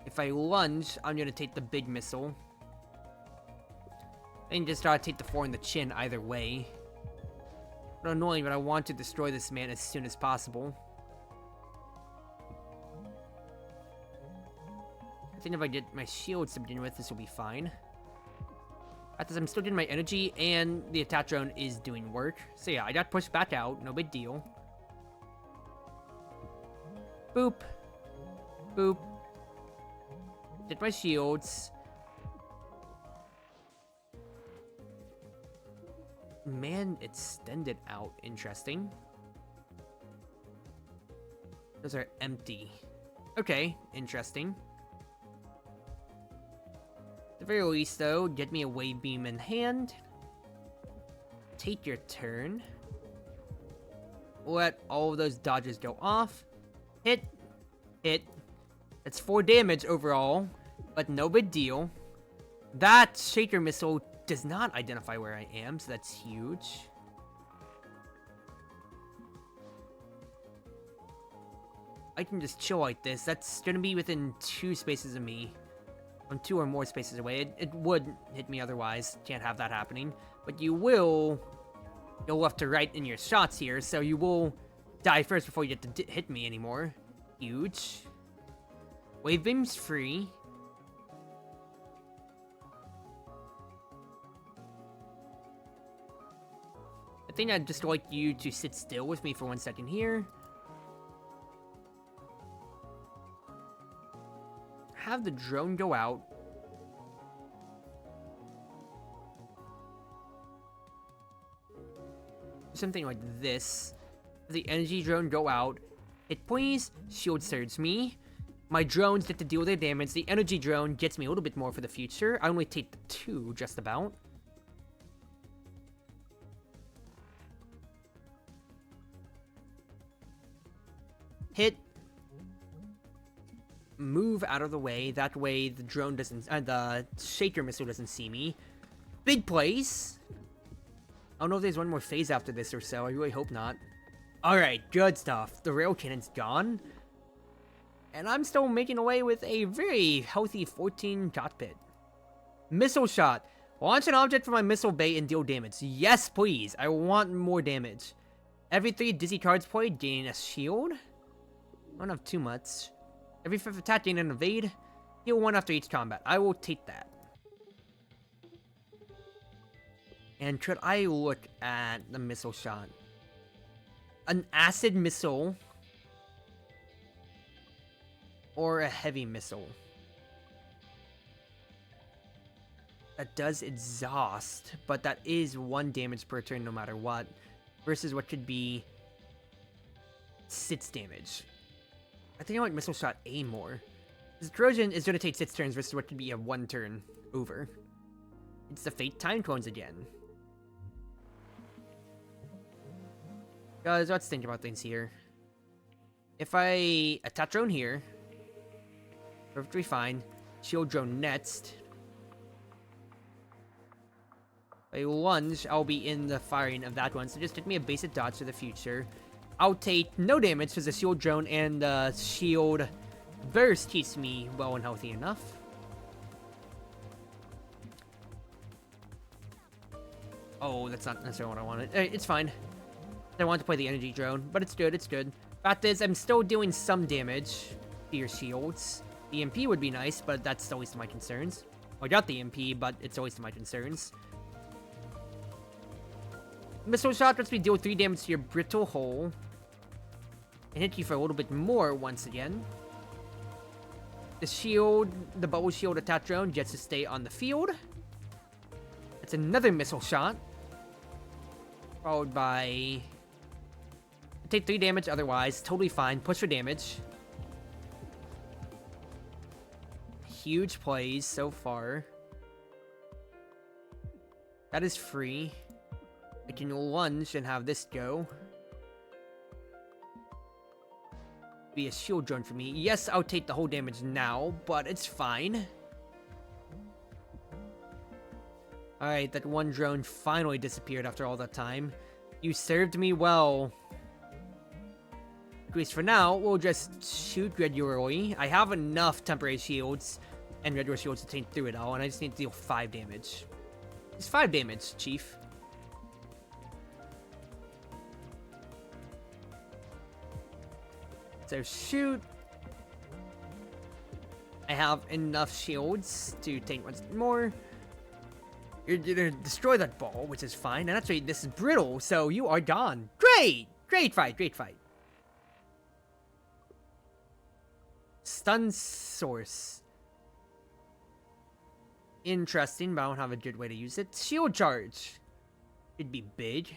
If I lunge, I'm going to take the big missile. And just take the 4 in the chin either way. But annoying, but I want to destroy this man as soon as possible. I think if I get my shields to begin with, this will be fine. Because I'm still getting my energy, and the attack drone is doing work. So yeah, I got pushed back out, no big deal. Boop. Boop. Get my shields. Man, extended out. Interesting. Those are empty. Okay, interesting. At the very least, though, get me a wave beam in hand. Take your turn. Let all of those dodges go off. Hit. Hit. That's 4 damage overall, but no big deal. That shaker missile does not identify where I am, so that's huge. I can just chill like this. That's gonna be within 2 spaces of me. On 2 or more spaces away. It would hit me otherwise. Can't have that happening. But you will go left to right in your shots here, so you will die first before you get to hit me anymore. Huge. Wave beam's free. I think I'd just like you to sit still with me for 1 second here. Have the drone go out. Something like this. The energy drone go out. Hit points, shield surge me. My drones get to deal their damage. The energy drone gets me a little bit more for the future. I only take the 2, just about. Hit. Move out of the way. That way the drone doesn't, the shaker missile doesn't see me. Big plays. I don't know if there's one more phase after this or so. I really hope not. Alright, good stuff. The rail cannon's gone. And I'm still making away with a very healthy 14 cockpit. Missile shot. Launch an object from my missile bay and deal damage. Yes, please. I want more damage. Every 3 dizzy cards played, gain a shield. I don't have too much. Every 5th attack, gain an evade. Heal 1 after each combat. I will take that. And could I look at the missile shot? An acid missile. Or a heavy missile. That does exhaust, but that is 1 damage per turn no matter what. Versus what could be 6 damage. I think I like Missile Shot A more. This Trojan is going to take 6 turns versus what could be a 1 turn over. It's the Fate Time Clones again. Guys, let's think about things here. If I attack drone here, perfectly fine. Shield drone next. A lunge, I'll be in the firing of that one, so just take me a basic dodge for the future. I'll take no damage because the shield drone and the shield burst keeps me well and healthy enough. Oh, that's not necessarily what I wanted. It's fine. I wanted to play the energy drone, but it's good, it's good. Fact is, I'm still doing some damage to your shields. The EMP would be nice, but that's always to my concerns. I got the EMP, but it's always to my concerns. Missile shot lets me deal 3 damage to your brittle hull. And hit you for a little bit more once again. The shield, the bubble shield attack drone gets to stay on the field. That's another missile shot. Followed by... Take 3 damage otherwise, totally fine. Push for damage. Huge plays so far. That is free. I can lunge and have this go. Be a shield drone for me. Yes, I'll take the whole damage now, but it's fine. Alright, that one drone finally disappeared after all that time. You served me well. At least for now, we'll just shoot regularly. I have enough temporary shields and regular shields to take through it all, and I just need to deal 5 damage. It's 5 damage, Chief. So shoot. I have enough shields to take once more. You're gonna destroy that ball, which is fine. And actually, this is brittle, so you are gone. Great! Great fight, great fight. Stun source. Interesting, but I don't have a good way to use it. Shield charge. It'd be big.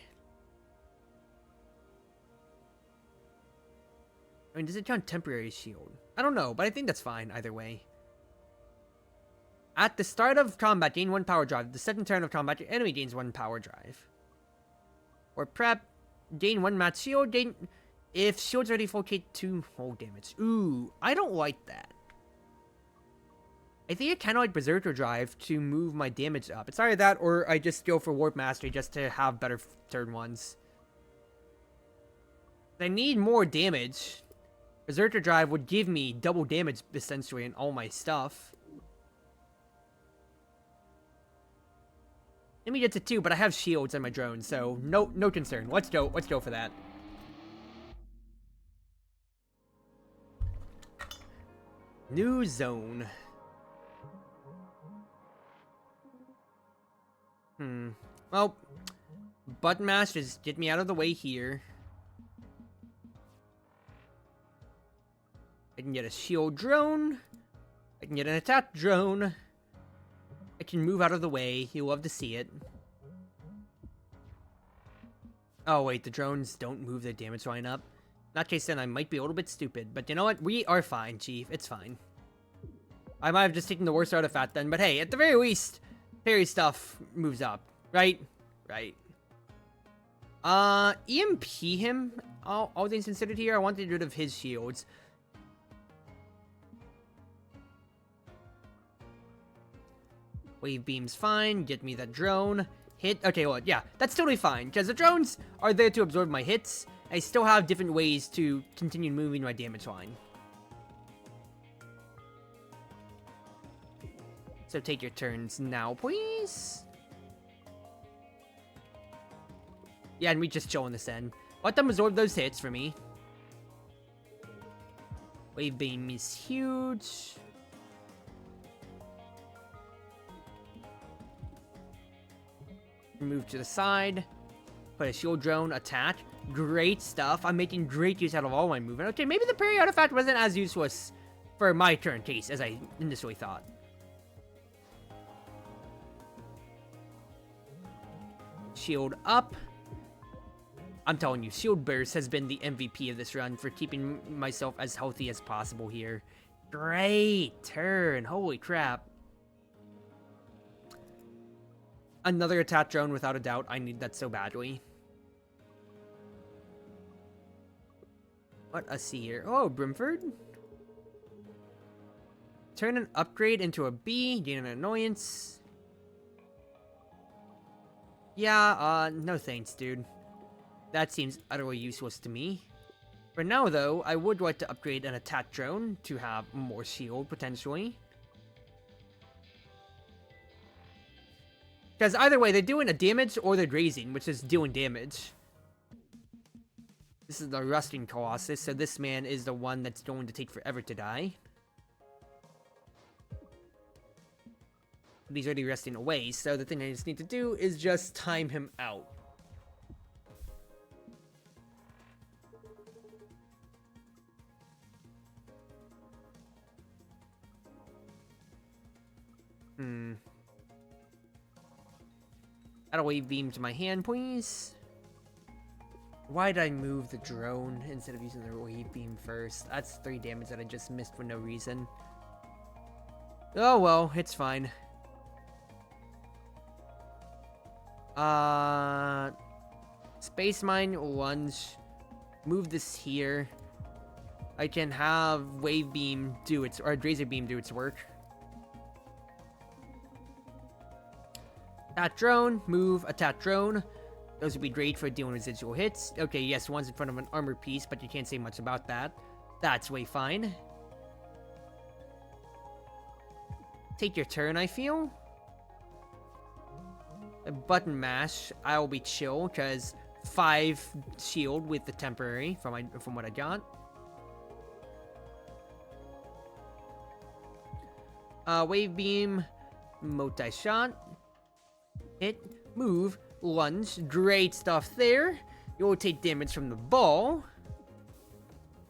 I mean, does it count temporary shield? I don't know, but I think that's fine either way. At the start of combat, gain 1 power drive. The second turn of combat, your enemy gains 1 power drive. Or prep, gain 1 match shield. Gain... If shield's already full, take 2 whole damage. Ooh, I don't like that. I think I kind of like Berserker Drive to move my damage up. It's either that or I just go for Warp Mastery just to have better turn ones. I need more damage. Berserker Drive would give me double damage essentially in all my stuff. Let me get to 2, but I have shields on my drone, so no concern. Let's go for that. New zone. Well, button mash just get me out of the way here. I can get a shield drone. I can get an attack drone. I can move out of the way. You'll love to see it. Oh wait, the drones don't move their damage line up. In that case, then I might be a little bit stupid. But you know what? We are fine, Chief. It's fine. I might have just taken the worst artifact then. But hey, at the very least, parry stuff moves up. Right? Right. EMP him. All things considered here, I want to get rid of his shields. Wave beam's fine. Get me that drone. Hit. Okay, well, yeah, that's totally fine. Because the drones are there to absorb my hits. I still have different ways to continue moving my damage line. So take your turns now, please. Yeah, and we just chill on this end. Let them absorb those hits for me. Wave beam is huge. Move to the side. Put a shield drone, attack. Great stuff. I'm making great use out of all my movement. Okay, maybe the parry artifact wasn't as useless for my turn case as I initially thought. Shield up. I'm telling you, Shield Burst has been the MVP of this run for keeping myself as healthy as possible here. Great turn. Holy crap. Another attack drone, without a doubt. I need that so badly. What a see here. Oh, Brimford. turn an upgrade into a B, gain an annoyance. Yeah, no thanks, dude. That seems utterly useless to me. For now, though, I would like to upgrade an attack drone to have more shield, potentially. Because either way, they're doing a damage or they're grazing, which is doing damage. This is the Rusting Colossus, so this man is the one that's going to take forever to die. But he's already resting away, so the thing I just need to do is just time him out. Add a wave beam to my hand, please. Why did I move the drone instead of using the wave beam first? That's 3 damage that I just missed for no reason. Oh well, it's fine. Space Mine, lunge. Move this here. I can have wave beam do its, or Razor Beam do its work. Attack drone, move, attack drone. Those would be great for dealing residual hits. Okay, yes, one's in front of an armor piece, but you can't say much about that. That's way fine. Take your turn, I feel. A button mash, I'll be chill, because 5 shield with the temporary from what I got. Wave beam, multi-shot. Hit, move, lunge, great stuff there. You'll take damage from the ball.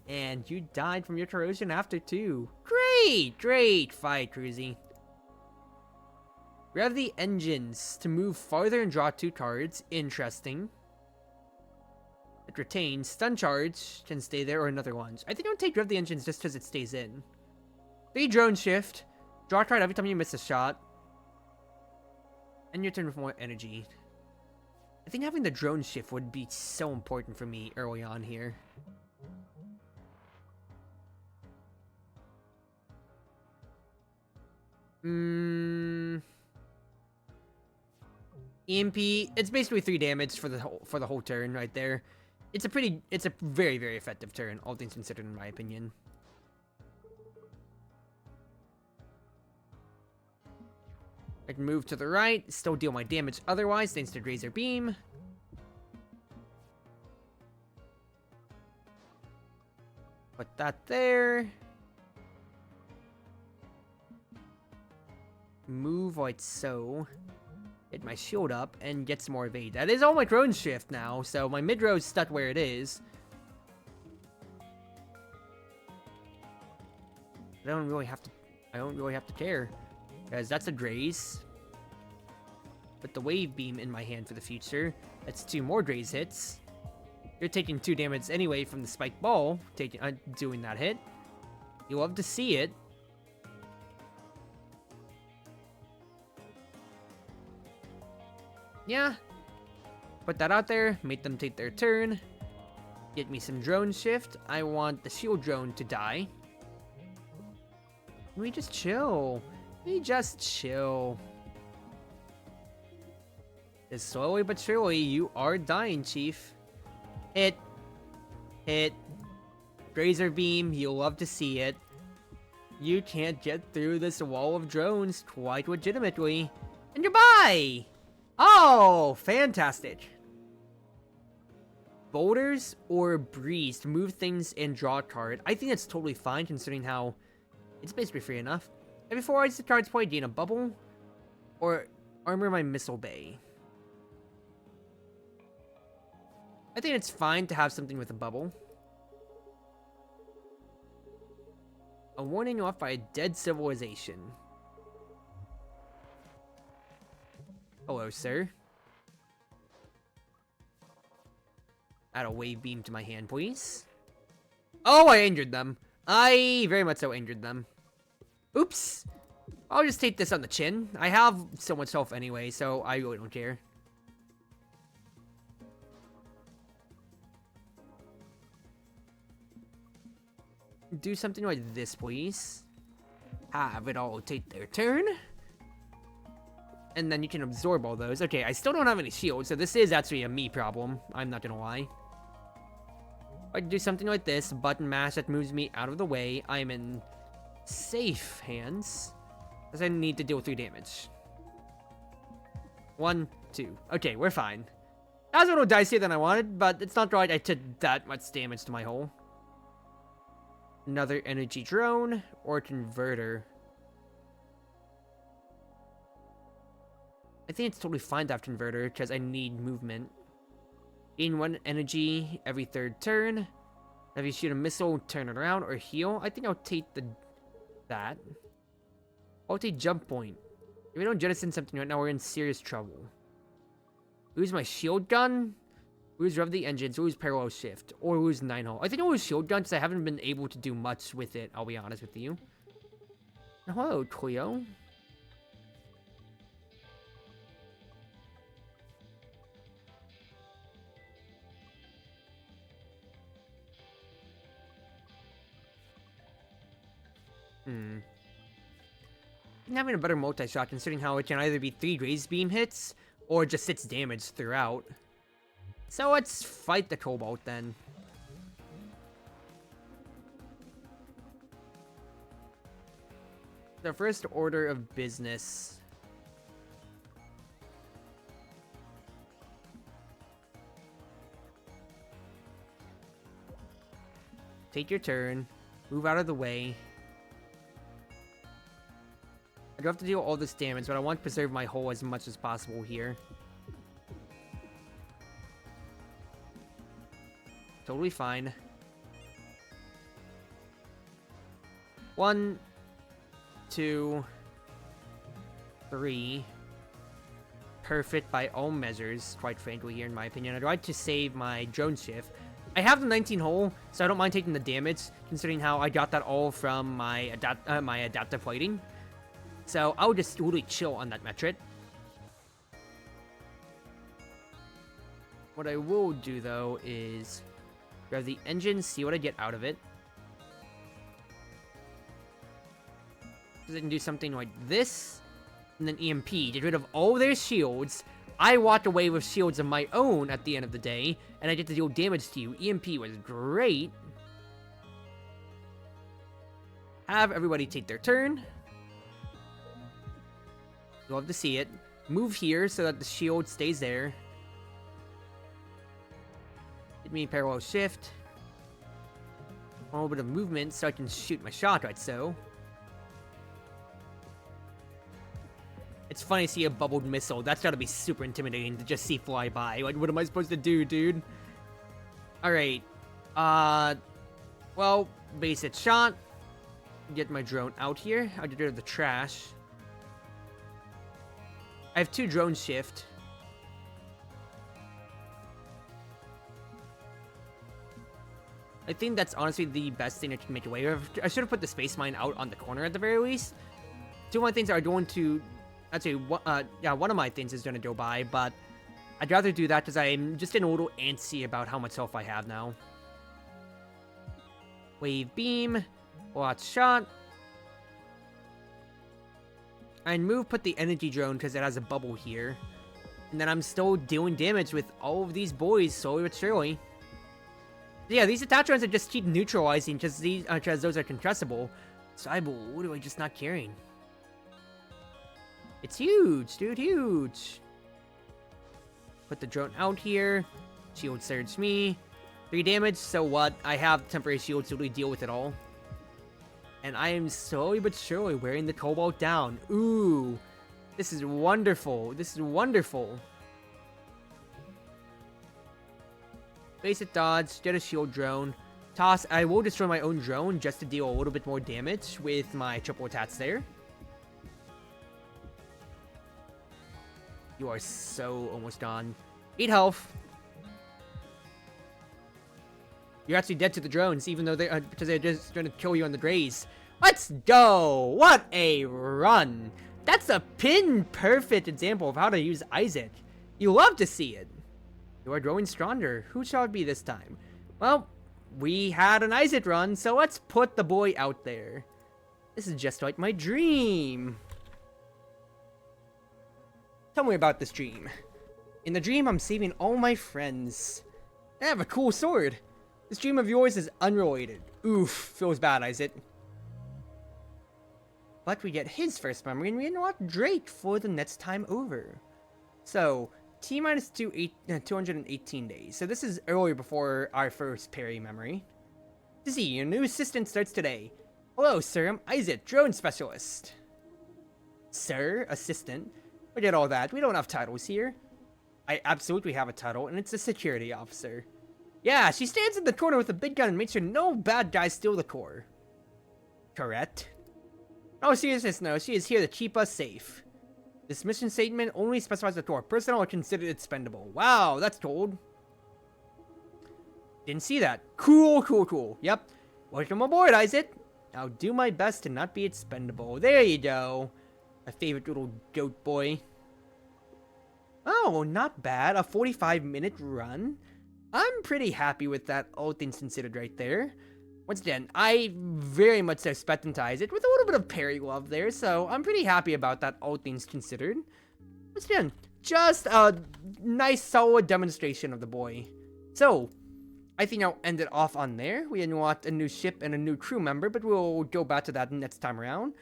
And you died from your corrosion after 2. Great fight, Cruzy. Rev the engines to move farther and draw 2 cards. Interesting. It retains stun charge, can stay there, or another lunge. I think I'll take Rev the engines just because it stays in. 3 drone shift. Draw a card every time you miss a shot. And you turn with more energy. I think having the drone shift would be so important for me early on here. EMP, it's basically 3 damage for the whole turn right there. It's a very, very effective turn, all things considered, in my opinion. I can move to the right, still deal my damage otherwise, thanks to Razor Beam. Put that there. Move like so. Get my shield up and get some more evade. That is all my drone shift now, so my mid row is stuck where it is. I don't really have to care. Because that's a graze. Put the wave beam in my hand for the future. That's 2 more graze hits. You're taking 2 damage anyway from the spike ball, doing that hit. You love to see it. Yeah. Put that out there, make them take their turn. Get me some drone shift. I want the shield drone to die. We just chill. Just slowly but surely, you are dying, Chief. Hit. Razor Beam, you'll love to see it. You can't get through this wall of drones quite legitimately. And goodbye! Oh, fantastic. Boulders or Breeze to move things and draw a card. I think that's totally fine considering how it's basically free enough. Every 4 items the cards play, gain a bubble, or armor my missile bay. I think it's fine to have something with a bubble. A warning off by a dead civilization. Hello, sir. Add a wave beam to my hand, please. Oh, I injured them. I very much so injured them. Oops. I'll just take this on the chin. I have so much health anyway, so I really don't care. Do something like this, please. Have it all take their turn. And then you can absorb all those. Okay, I still don't have any shields, so this is actually a me problem. I'm not gonna lie. If I do something like this, button mash that moves me out of the way, I'm in safe hands. Because I need to deal 3 damage. 1, 2. Okay, we're fine. That was a little dicier than I wanted, but it's not right I took that much damage to my hull. Another energy drone or converter. I think it's totally fine to have converter because I need movement. Gain 1 energy every 3rd turn. If you shoot a missile, turn it around or heal. I think I'll take that. I'll take jump point. If we don't jettison something right now, we're in serious trouble. Lose my shield gun. Lose rev the engines. Lose parallel shift. Or lose 9 hull. I think I'll lose shield gun because I haven't been able to do much with it. I'll be honest with you. Hello, Cleo. Having a better multi-shot considering how it can either be 3 raised beam hits or just 6 damage throughout. So let's fight the Cobalt then. The first order of business. Take your turn. Move out of the way. I do have to deal all this damage, but I want to preserve my hull as much as possible here. Totally fine. 1, 2, 3. Perfect by all measures, quite frankly, here in my opinion. I'd like to save my drone shift. I have the 19 hull, so I don't mind taking the damage, considering how I got that all from my adaptive plating. So I'll just totally chill on that metric. What I will do, though, is grab the engine, see what I get out of it. Because I can do something like this, and then EMP, get rid of all their shields. I walked away with shields of my own at the end of the day, and I get to deal damage to you. EMP was great. Have everybody take their turn. You'll have to see it. Move here so that the shield stays there. Hit me parallel shift. A little bit of movement so I can shoot my shot right so. It's funny to see a bubbled missile. That's gotta be super intimidating to just see fly by. Like, what am I supposed to do, dude? Alright. Well, basic shot. Get my drone out here. I'll get rid of the trash. I have 2 drone shift. I think that's honestly the best thing I can make away with. I should have put the space mine out on the corner at the very least. 2 of my things are going to... Actually, one of my things is going to go by, but I'd rather do that because I'm just getting a little antsy about how much health I have now. Wave beam. Watch shot. And move, put the energy drone because it has a bubble here. And then I'm still dealing damage with all of these boys slowly but surely. Yeah, these attachments are just keep neutralizing because those are compressible. Cybele, what am I just not carrying? It's huge, dude, huge. Put the drone out here. Shield surge me. 3 damage, so what? I have temporary shields to really deal with it all. And I am slowly but surely wearing the Cobalt down. Ooh. This is wonderful. This is wonderful. Basic dodge. Get a shield drone. Toss. I will destroy my own drone just to deal a little bit more damage with my triple attacks there. You are so almost gone. 8 health. You're actually dead to the drones, even though because they're just going to kill you on the graze. Let's go! What a run! That's a pin-perfect example of how to use Isaac. You love to see it. You are growing stronger. Who shall it be this time? Well, we had an Isaac run, so let's put the boy out there. This is just like my dream. Tell me about this dream. In the dream, I'm saving all my friends. I have a cool sword. This dream of yours is unrelated. Oof, feels bad, Isaac. But we get his first memory, and we unlock Drake for the next time over. So, T-minus 218 days. So this is earlier before our first parry memory. To see, your new assistant starts today. Hello, sir, I'm Isaac, drone specialist. Sir, assistant? Forget all that, we don't have titles here. I absolutely have a title, and it's a security officer. Yeah, she stands in the corner with a big gun and makes sure no bad guys steal the core. Correct? Oh, seriousness, no, she is here to keep us safe. This mission statement only specifies the core. Personnel are considered expendable. Wow, that's cold. Didn't see that. Cool, cool, cool. Yep. Welcome aboard, Isaac. I'll do my best to not be expendable. There you go. My favorite little goat boy. Oh, not bad. A 45-minute run. I'm pretty happy with that, all things considered right there. Once again, I very much expect to Isaac with a little bit of parry love there, so I'm pretty happy about that, all things considered. Once again, just a nice, solid demonstration of the boy. So, I think I'll end it off on there. We unlocked a new ship and a new crew member, but we'll go back to that next time around.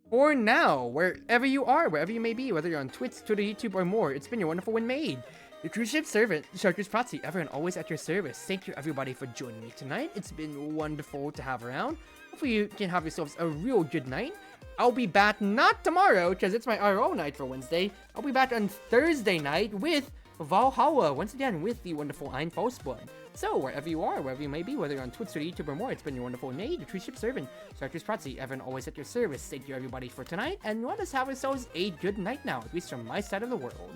For now, wherever you are, wherever you may be, whether you're on Twitch, Twitter, YouTube, or more, it's been your Wonderful Wind Mage, the Cruz Ship servant, Chartreuse Proxy, ever and always at your service. Thank you everybody for joining me tonight. It's been wonderful to have around. Hopefully you can have yourselves a real good night. I'll be back not tomorrow, because it's my RO night for Wednesday. I'll be back on Thursday night with Valhalla, once again with the wonderful Ein False Blood. So, wherever you are, wherever you may be, whether you're on Twitch or YouTube or more, it's been your Wonderful Maid, the Cruz Ship servant, Chartreuse Proxy, ever and always at your service. Thank you everybody for tonight, and let us have ourselves a good night now, at least from my side of the world.